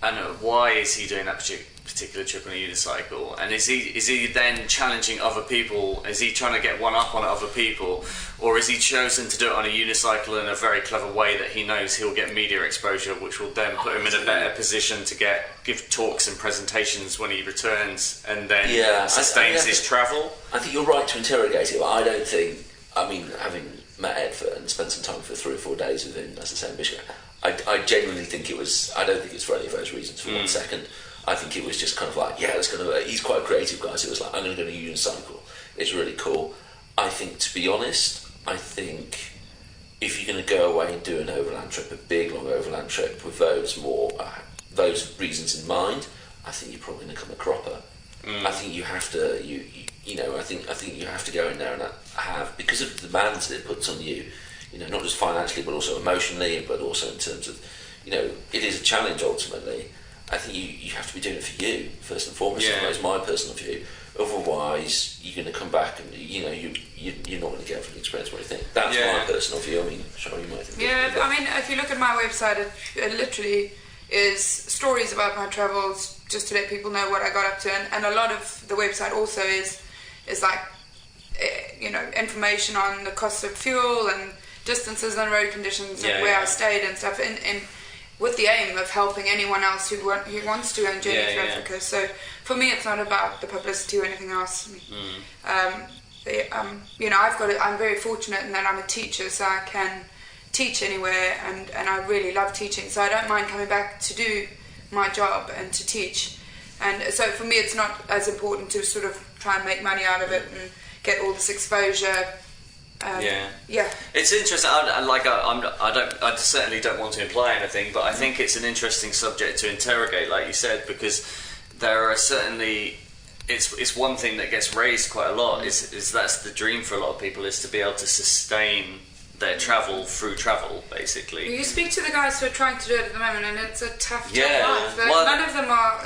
and why is he doing that particular trip on a unicycle, and is he then challenging other people? Is he trying to get one up on other people, or is he chosen to do it on a unicycle in a very clever way that he knows he'll get media exposure, which will then put him in a better position to give talks and presentations when he returns, and then sustains his travel? I think you're right to interrogate it, but I don't think, having met Ed and spent some time for 3 or 4 days with him, as I say, in Michigan, I genuinely think it was, I don't think it's for any of those reasons for 1 second. I think it was just kind of like, he's quite a creative guy, so it was like, I'm going to go to unicycle. It's really cool. I think, to be honest, if you're going to go away and do an overland trip, a big long overland trip with those reasons in mind, I think you're probably going to come a cropper. I think you have to, I think you have to go in there and have, because of the demands that it puts on you, not just financially but also emotionally, but also in terms of, it is a challenge ultimately. I think you have to be doing it for you first and foremost. Yeah. That's my personal view. Otherwise, you're going to come back and you're not going to get from the experience what you think. That's my personal view. I mean, Shara, you might think. Yeah, I mean, if you look at my website, it literally is stories about my travels, just to let people know what I got up to, and a lot of the website also is like, information on the cost of fuel and distances and road conditions and where I stayed and stuff, and with the aim of helping anyone else who wants to own journey through Africa. So for me, it's not about the publicity or anything else. I'm very fortunate in that I'm a teacher, so I can teach anywhere, and I really love teaching. So I don't mind coming back to do my job and to teach. And so for me, it's not as important to sort of try and make money out of it and get all this exposure. It's interesting. I certainly don't want to imply anything, but I think it's an interesting subject to interrogate, like you said, because there are certainly. It's one thing that gets raised quite a lot. Is that's the dream for a lot of people, is to be able to sustain their travel through travel, basically. You speak to the guys who are trying to do it at the moment, and it's a tough life. Well, none of them are,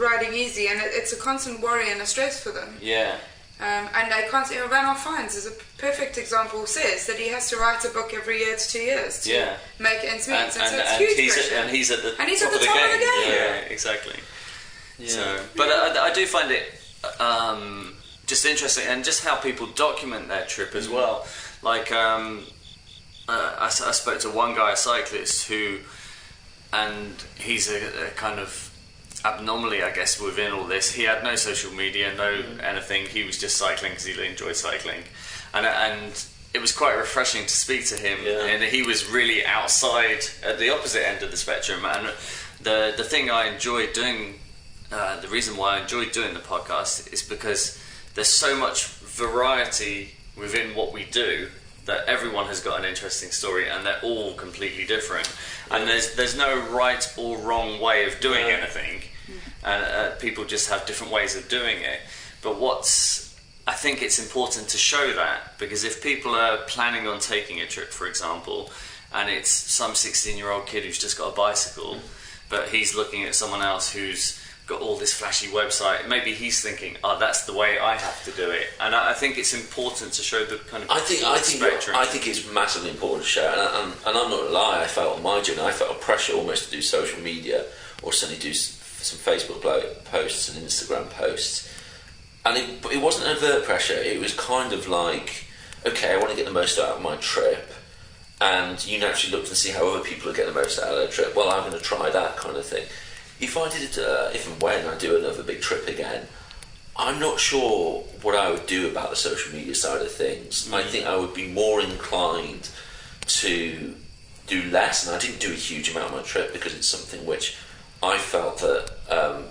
riding easy, and it's a constant worry and a stress for them. Yeah. And they can't. Ranoff Fines is a perfect example. Says that he has to write a book every year to 2 years to make ends meet. So it's huge pressure. And he's at the top of the game. Yeah, exactly. Yeah. So, but I do find it just interesting, and just how people document their trip as well. Like I spoke to one guy, a cyclist, and he's a kind of abnormally, I guess, within all this. He had no social media, no anything. He was just cycling because he enjoyed cycling, and it was quite refreshing to speak to him. And he was really outside at the opposite end of the spectrum. And the thing I enjoyed doing, the reason why I enjoyed doing the podcast is because there's so much variety within what we do, that everyone has got an interesting story, and they're all completely different. And there's no right or wrong way of doing anything, and people just have different ways of doing it. But I think it's important to show that, because if people are planning on taking a trip, for example, and it's some 16-year-old kid who's just got a bicycle, but he's looking at someone else who's got all this flashy website. Maybe he's thinking, oh, that's the way I have to do it. And I think it's important to show the kind of spectrum. I think it's massively important to share. And I'm not going to lie, I felt on my journey, I felt a pressure almost to do social media, or certainly do some Facebook posts and Instagram posts. And it wasn't an overt pressure. It was kind of like, okay, I want to get the most out of my trip. And you naturally look and see how other people are getting the most out of their trip. Well, I'm going to try that kind of thing. If I did it, if and when I do another big trip again, I'm not sure what I would do about the social media side of things. I think I would be more inclined to do less, and I didn't do a huge amount on my trip because it's something which I felt that,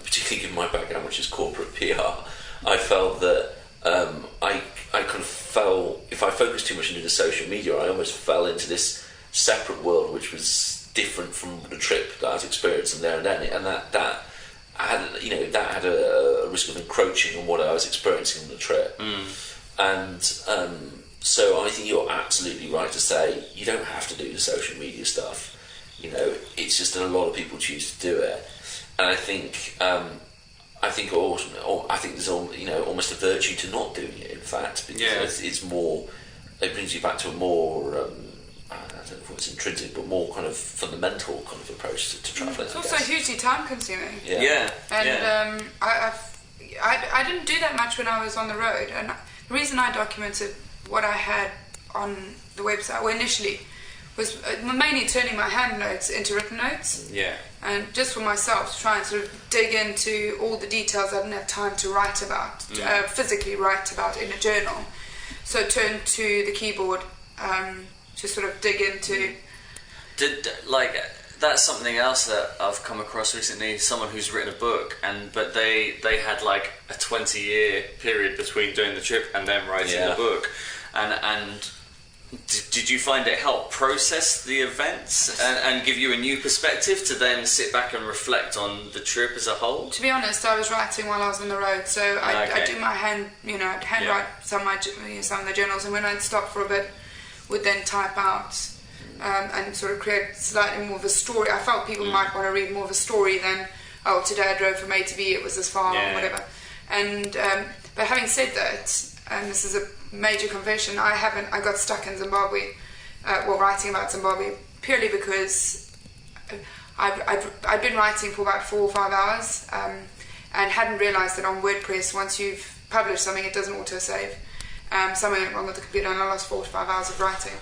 particularly given my background, which is corporate PR, I felt that I kind of fell, if I focused too much into the social media, I almost fell into this separate world which was different from the trip that I was experiencing there and then, and that had a risk of encroaching on what I was experiencing on the trip. And so I think you're absolutely right to say you don't have to do the social media stuff. It's just that a lot of people choose to do it, and I think there's almost a virtue to not doing it. In fact, because it's more, it brings you back to a more I don't know if it's intrinsic, but more kind of fundamental kind of approach to travelling. It's also hugely time consuming. Yeah. And I didn't do that much when I was on the road, and the reason I documented what I had on the website, well, initially, was mainly turning my hand notes into written notes. Yeah. And just for myself, to try and sort of dig into all the details I didn't have time to write about, physically write about in a journal. So turn to the keyboard to sort of dig into. That's something else that I've come across recently. Someone who's written a book, but they had like a 20-year period between doing the trip and then writing the book, and. Did you find it help process the events and give you a new perspective to then sit back and reflect on the trip as a whole? To be honest, I was writing while I was on the road, so I do my handwrite some of the journals, and when I'd stop for a bit, would then type out and sort of create slightly more of a story. I felt people might want to read more of a story than, oh, today I drove from A to B, it was this far, or whatever. And but having said that, and this is a major confession, I got stuck in Zimbabwe, writing about Zimbabwe, purely because I'd been writing for about 4 or 5 hours, and hadn't realised that on WordPress, once you've published something, it doesn't auto-save. Something went wrong with the computer, and I lost 4 to 5 hours of writing,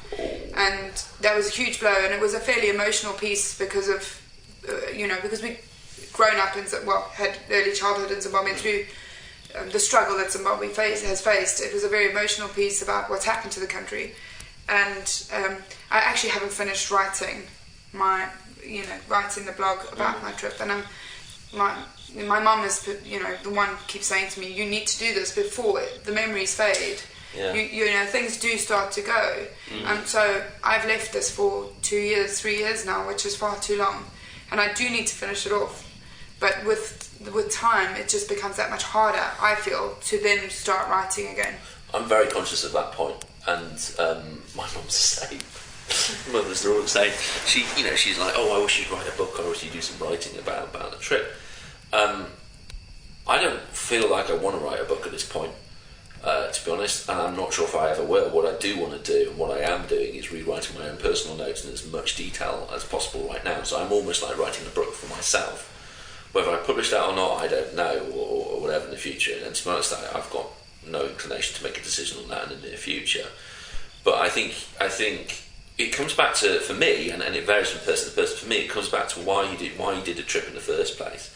and that was a huge blow. And it was a fairly emotional piece because of because we'd grown up in had early childhood in Zimbabwe, and through the struggle that Zimbabwe has faced. It was a very emotional piece about what's happened to the country, and I actually haven't finished writing the blog about my trip. And my mum is, the one keeps saying to me, you need to do this before the memories fade. Yeah. Things do start to go. So I've left this for 2 years, 3 years now, which is far too long, and I do need to finish it off. But with time, it just becomes that much harder, I feel, to then start writing again. I'm very conscious of that point, and my mum's the same. Mothers are all the same. She's like, oh, I wish you'd write a book, or I wish you'd do some writing about the trip. I don't feel like I want to write a book at this point, to be honest, and I'm not sure if I ever will. What I do want to do, and what I am doing, is rewriting my own personal notes in as much detail as possible right now. So I'm almost like writing a book for myself. Whether I publish that or not, I don't know, or whatever in the future. And to be honest, I've got no inclination to make a decision on that in the near future. But I think it comes back to, for me, and it varies from person to person. For me, it comes back to why you did the trip in the first place.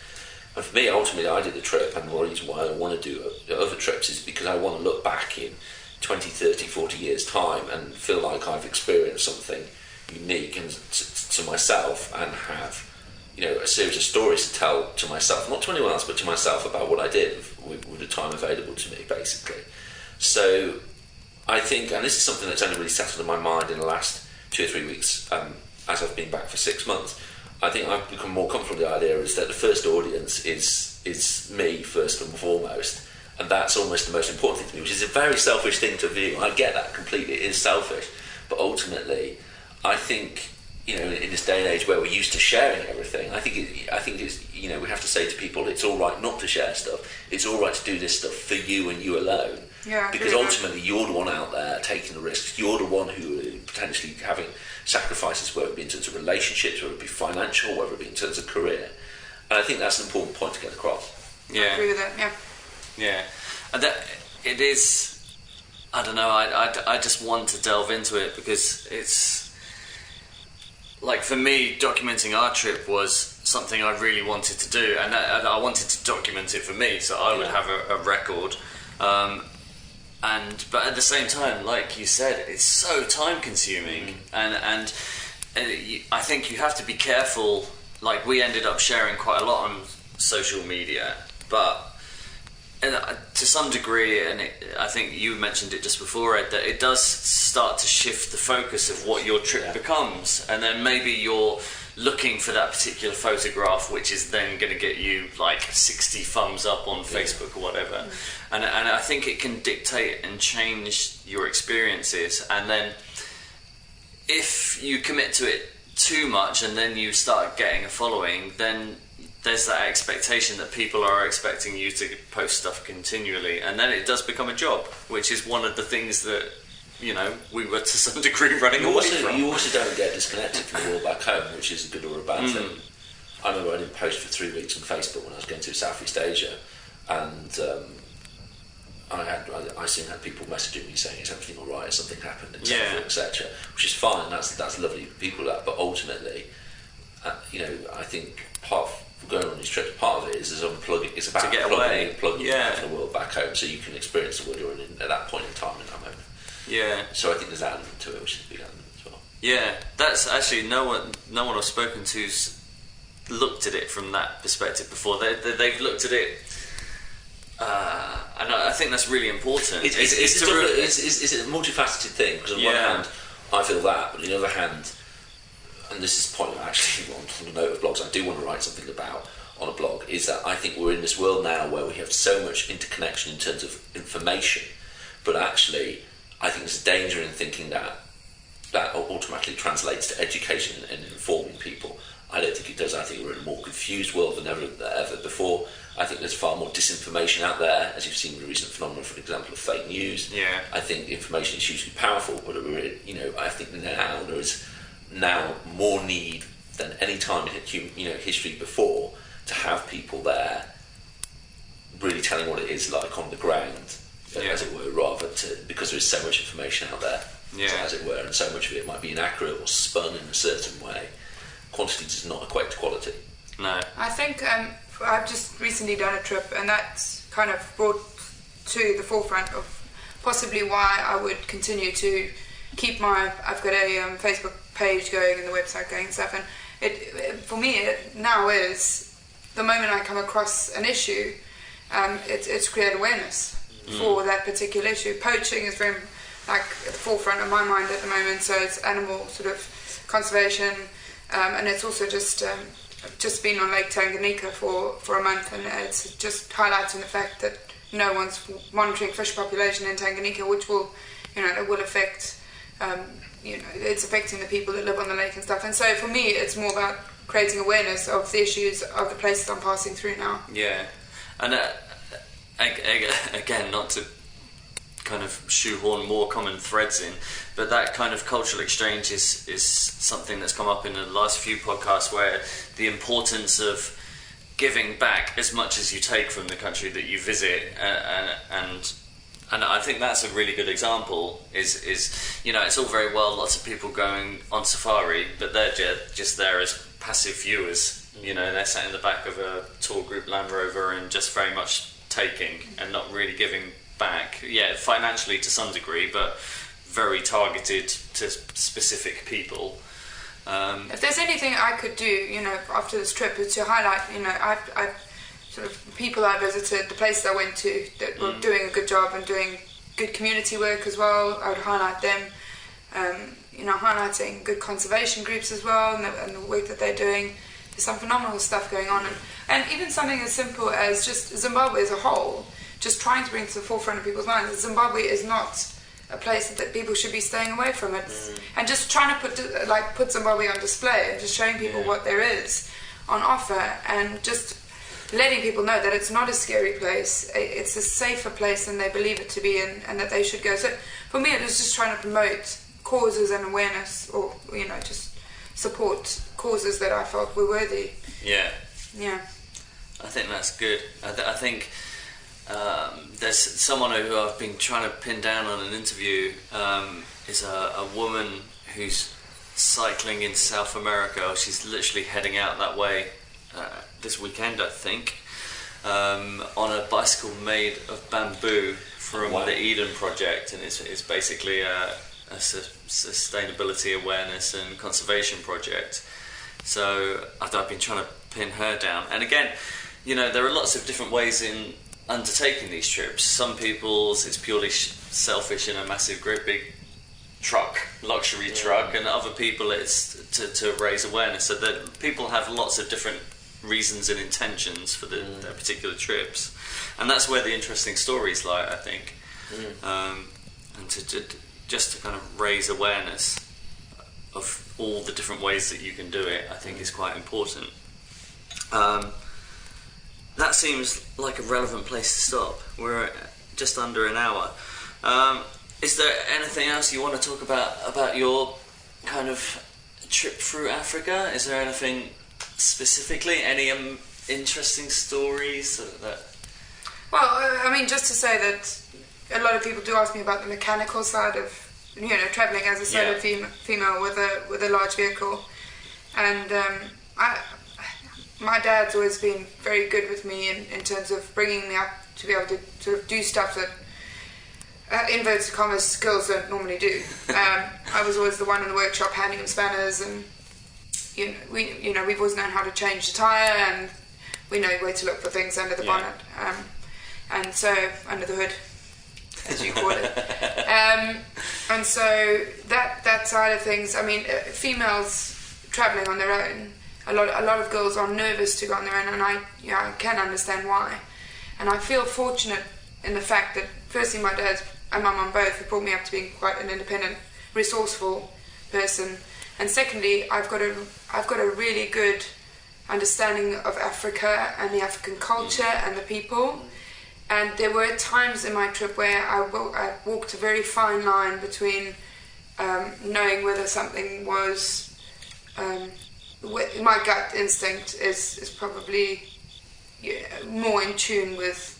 And for me, ultimately, I did the trip, and the reason why I want to do other trips is because I want to look back in 20, 30, 40 years' time and feel like I've experienced something unique and to myself, and have a series of stories to tell to myself, not to anyone else, but to myself, about what I did with the time available to me, basically. So I think, and this is something that's only really settled in my mind in the last 2 or 3 weeks, as I've been back for 6 months, I think I've become more comfortable with the idea is that the first audience is me, first and foremost, and that's almost the most important thing to me, which is a very selfish thing to view. I get that completely, it is selfish, but ultimately I think, in this day and age where we're used to sharing everything, I think it's, we have to say to people, it's all right not to share stuff. It's all right to do this stuff for you and you alone. Yeah, because ultimately you're the one out there taking the risks. You're the one who is potentially having sacrifices, whether it be in terms of relationships, whether it be financial, whether it be in terms of career. And I think that's an important point to get across. Yeah. I agree with that, yeah. Yeah. And that it is, I don't know, I just want to delve into it because it's, like, for me, documenting our trip was something I really wanted to do, and I wanted to document it for me, so I would have a record. But at the same time, like you said, it's so time consuming, and I think you have to be careful. Like, we ended up sharing quite a lot on social media, but to some degree, and I think you mentioned it just before, Ed, that it does start to shift the focus of what your trip becomes, and then maybe you're looking for that particular photograph, which is then going to get you like 60 thumbs up on Facebook or whatever. And I think it can dictate and change your experiences. And then if you commit to it too much and then you start getting a following, then there's that expectation that people are expecting you to post stuff continually, and then it does become a job, which is one of the things that we were to some degree running away from. You also don't get disconnected from the world back home, which is a good or a bad thing. I remember I didn't post for 3 weeks on Facebook when I was going to Southeast Asia, and I soon had people messaging me saying, "Is everything all right? Has something happened?" etc., which is fine. That's lovely people. But ultimately, I think part of going on these trips, part of it is unplugging. It's about unplugging from the world back home, so you can experience the world you're in at that point in time in that moment. Yeah. So I think there's that element to it, which is a big element as well. Yeah, that's actually no one I've spoken to's looked at it from that perspective before. They've looked at it, and I think that's really important. It's a multifaceted thing, because on one hand I feel that, but on the other hand, and this is the point actually on the note of blogs I do want to write something about on a blog, is that I think we're in this world now where we have so much interconnection in terms of information, but actually I think there's a danger in thinking that automatically translates to education and informing people. I don't think it does. I think we're in a more confused world than ever before. I think there's far more disinformation out there, as you've seen with the recent phenomenon, for example, of fake news. Yeah. I think information is hugely powerful, but I think now there is more need than any time in history before to have people there really telling what it is like on the ground, as it were, because there is so much information out there, as it were, and so much of it might be inaccurate or spun in a certain way. Quantity does not equate to quality. No. I think I've just recently done a trip, and that's kind of brought to the forefront of possibly why I would continue to keep I've got a Facebook page going and the website going and stuff, and for me it now is the moment I come across an issue, it's create awareness for that particular issue. Poaching is very at the forefront of my mind at the moment, so it's animal sort of conservation, and it's also just been on Lake Tanganyika for a month, and it's just highlighting the fact that no one's monitoring fish population in Tanganyika, which will, it will affect, it's affecting the people that live on the lake and stuff. And so for me, it's more about creating awareness of the issues of the places I'm passing through now. Yeah, and again, not to kind of shoehorn more common threads in, but that kind of cultural exchange is something that's come up in the last few podcasts, where the importance of giving back as much as you take from the country that you visit, and I think that's a really good example. Is it's all very well lots of people going on safari, but they're just there as passive viewers. They're sat in the back of a tour group Land Rover and just very much taking and not really giving back. Yeah, financially to some degree, but very targeted to specific people. If there's anything I could do, after this trip, is to highlight, I've sort of people I visited, the places I went to that were doing a good job and doing good community work as well. I would highlight them. Highlighting good conservation groups as well, and the work that they're doing. There's some phenomenal stuff going on, and even something as simple as just Zimbabwe as a whole, just trying to bring to the forefront of people's minds that Zimbabwe is not a place that people should be staying away from. And just trying to put Zimbabwe on display and just showing people what there is on offer, and just letting people know that it's not a scary place. It's a safer place than they believe it to be, and that they should go. So for me, it was just trying to promote causes and awareness, or just support causes that I felt were worthy. Yeah. I think that's good. I think there's someone who I've been trying to pin down on an interview, is a woman who's cycling in South America. She's literally heading out that way this weekend, I think, on a bicycle made of bamboo from the Eden Project, and it's basically a sustainability awareness and conservation project. So I've been trying to pin her down, and again, there are lots of different ways in undertaking these trips. Some people's it's purely selfish in a massive, great big luxury truck, and other people it's to raise awareness. So that people have lots of different reasons and intentions for their particular trips, and that's where the interesting stories lie, I think. And just to kind of raise awareness of all the different ways that you can do it, I think is quite important. That seems like a relevant place to stop. We're just under an hour. Is there anything else you want to talk about your kind of trip through Africa? Is there anything specifically, any interesting stories that? Well, just to say that a lot of people do ask me about the mechanical side of traveling as a solo female with a large vehicle, and my dad's always been very good with me in terms of bringing me up to be able to sort of do stuff that inverted commas girls don't normally do. I was always the one in the workshop handing him spanners, and we've always known how to change the tyre, and we know where to look for things under the bonnet, and so under the hood, as you call it. And so that side of things, females travelling on their own, a lot of girls are nervous to go on their own, and I can understand why. And I feel fortunate in the fact that firstly my dad and my mum both have brought me up to being quite an independent, resourceful person, and secondly I've got a really good understanding of Africa and the African culture and the people. And there were times in my trip where I walked a very fine line between knowing whether something was my gut instinct is probably more in tune with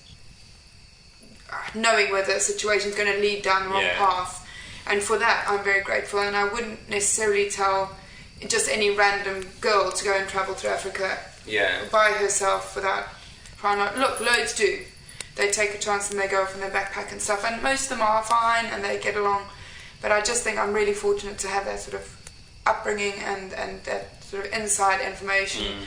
knowing whether a situation is going to lead down the wrong path, and for that I'm very grateful. And I wouldn't necessarily tell just any random girl to go and travel through Africa by herself without trying to look. Loads do. They take a chance and they go off in their backpack and stuff, and most of them are fine and they get along. But I just think I'm really fortunate to have that sort of upbringing and that sort of inside information,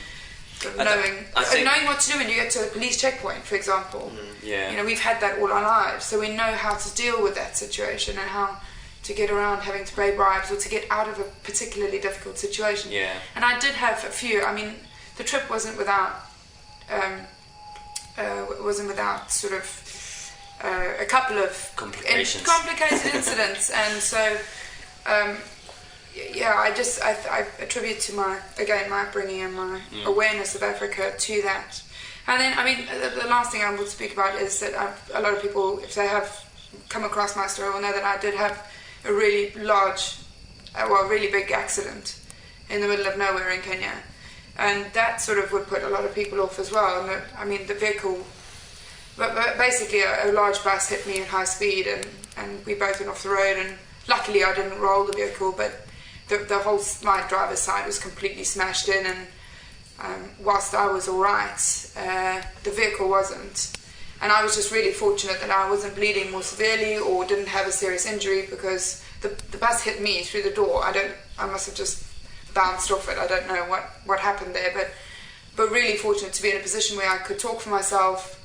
sort of knowing what to do when you get to a police checkpoint, for example. We've had that all our lives, so we know how to deal with that situation and how to get around having to pay bribes or to get out of a particularly difficult situation. And I did have a few. The trip wasn't without sort of a couple of complicated incidents, and so I attribute to my upbringing and my awareness of Africa to that. And then the last thing I will speak about is that a lot of people, if they have come across my story, will know that I did have a really large, really big accident in the middle of nowhere in Kenya. And that sort of would put a lot of people off as well. And the vehicle, but basically a large bus hit me at high speed, and we both went off the road. And luckily I didn't roll the vehicle, but my driver's side was completely smashed in. And whilst I was all right, the vehicle wasn't. And I was just really fortunate that I wasn't bleeding more severely or didn't have a serious injury, because the bus hit me through the door. I must have just bounced off it. I don't know what happened there, but really fortunate to be in a position where I could talk for myself,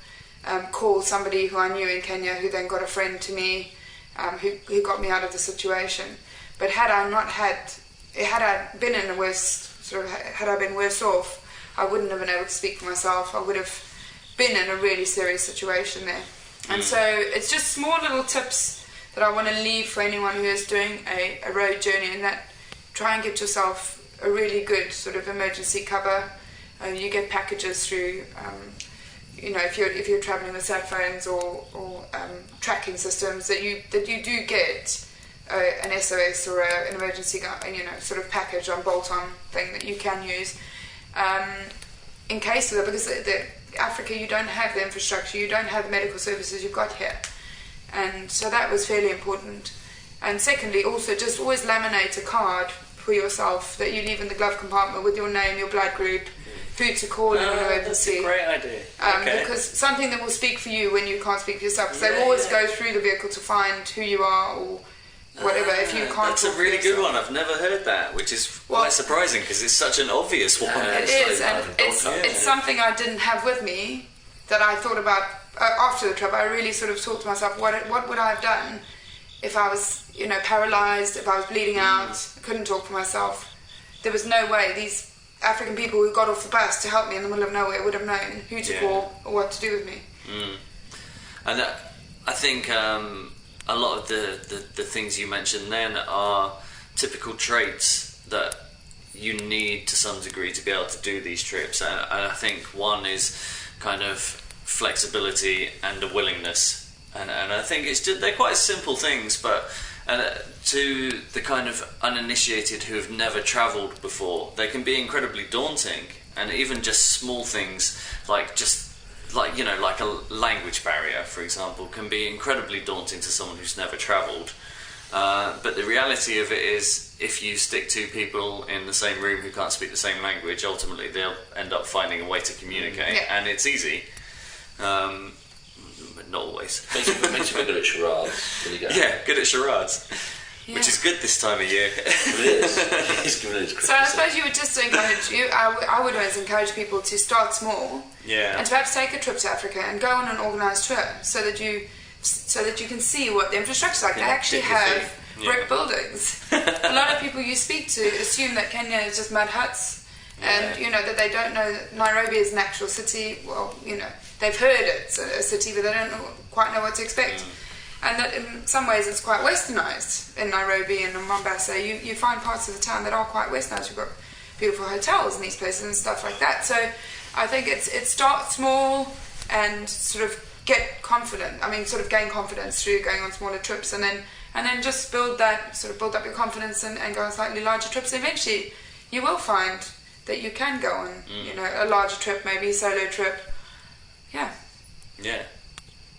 call somebody who I knew in Kenya, who then got a friend to me, who got me out of the situation. But had I been in a worse had I been worse off, I wouldn't have been able to speak for myself. I would have been in a really serious situation there. And so it's just small little tips that I want to leave for anyone who is doing a road journey, and that try and get yourself a really good sort of emergency cover. You get packages through, if you're traveling with sat phones or tracking systems, that you do get an SOS or an emergency, sort of package on bolt-on thing that you can use in case of it, because Africa, you don't have the infrastructure, you don't have the medical services you've got here, and so that was fairly important. And secondly, also just always laminate a card for yourself that you leave in the glove compartment with your name, your blood group, who to call in an emergency. That's a great idea. Okay. Because something that will speak for you when you can't speak for yourself, because they always go through the vehicle to find who you are or whatever. If you can't, that's a really good one. I've never heard that, which is quite surprising because it's such an obvious one. It is, and it's something I didn't have with me that I thought about after the trip. I really sort of thought to myself, what would I have done if I was, paralysed, if I was bleeding out, couldn't talk for myself. There was no way these African people who got off the bus to help me in the middle of nowhere would have known who to call or what to do with me. And I think a lot of the things you mentioned then are typical traits that you need to some degree to be able to do these trips. And I think one is kind of flexibility and a willingness. And I think they're quite simple things, but to the kind of uninitiated who have never travelled before, they can be incredibly daunting. And even just small things like a language barrier, for example, can be incredibly daunting to someone who's never travelled. But the reality of it is, if you stick two people in the same room who can't speak the same language, ultimately they'll end up finding a way to communicate, and it's easy. But not always. Makes you good at charades when you go. Yeah, good at charades. Which is good this time of year. It is. So I suppose you would just encourage I would always encourage people to start small, and to perhaps take a trip to Africa and go on an organised tour, so that you can see what the infrastructure is like. They actually have brick buildings. A lot of people you speak to assume that Kenya is just mud huts, and that they don't know that Nairobi is an actual city. Well, they've heard it's a city, but they don't quite know what to expect. And that in some ways it's quite westernised in Nairobi and in Mombasa. You find parts of the town that are quite westernised. You've got beautiful hotels in these places and stuff like that. So I think it starts small and sort of get confident. I mean, sort of gain confidence through going on smaller trips, and then just build up your confidence and go on slightly larger trips. Eventually, you will find that you can go on, a larger trip, maybe a solo trip. Yeah. Yeah.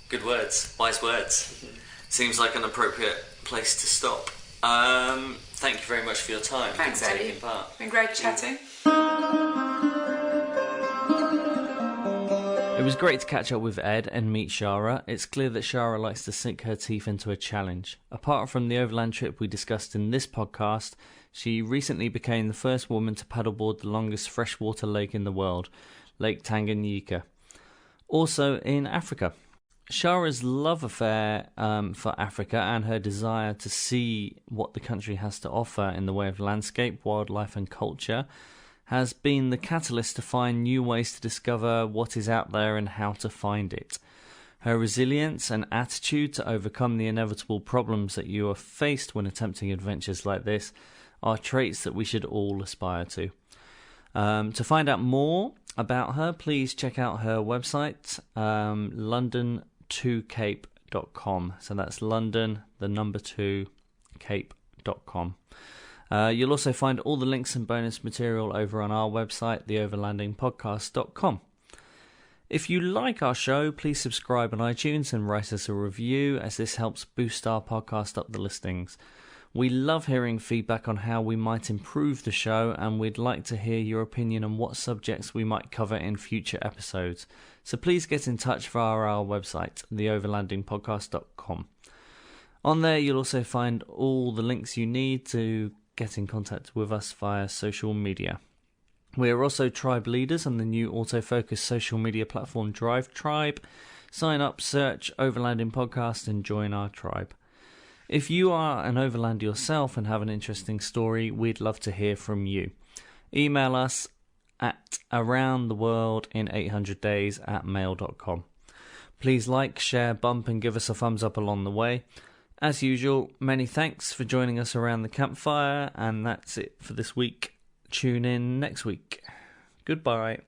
Good words, wise words. Seems like an appropriate place to stop. Thank you very much for your time. Thanks, Eddie. It's been great chatting. It was great to catch up with Ed and meet Shara. It's clear that Shara likes to sink her teeth into a challenge. Apart from the overland trip we discussed in this podcast, she recently became the first woman to paddleboard the longest freshwater lake in the world, Lake Tanganyika. Also in Africa. Shara's love affair for Africa and her desire to see what the country has to offer in the way of landscape, wildlife and culture has been the catalyst to find new ways to discover what is out there and how to find it. Her resilience and attitude to overcome the inevitable problems that you are faced when attempting adventures like this are traits that we should all aspire to. To find out more about her, please check out her website, london2cape.com. So that's London, the number 2, cape.com. You'll also find all the links and bonus material over on our website, theoverlandingpodcast.com. If you like our show, please subscribe on iTunes and write us a review, as this helps boost our podcast up the listings. We love hearing feedback on how we might improve the show, and we'd like to hear your opinion on what subjects we might cover in future episodes. So please get in touch via our website, theoverlandingpodcast.com. On there, you'll also find all the links you need to get in contact with us via social media. We are also tribe leaders on the new autofocus social media platform Drive Tribe. Sign up, search Overlanding Podcast and join our tribe. If you are an overlander yourself and have an interesting story, we'd love to hear from you. Email us at aroundtheworldin800days@mail.com. Please like, share, bump and give us a thumbs up along the way. As usual, many thanks for joining us around the campfire, and that's it for this week. Tune in next week. Goodbye.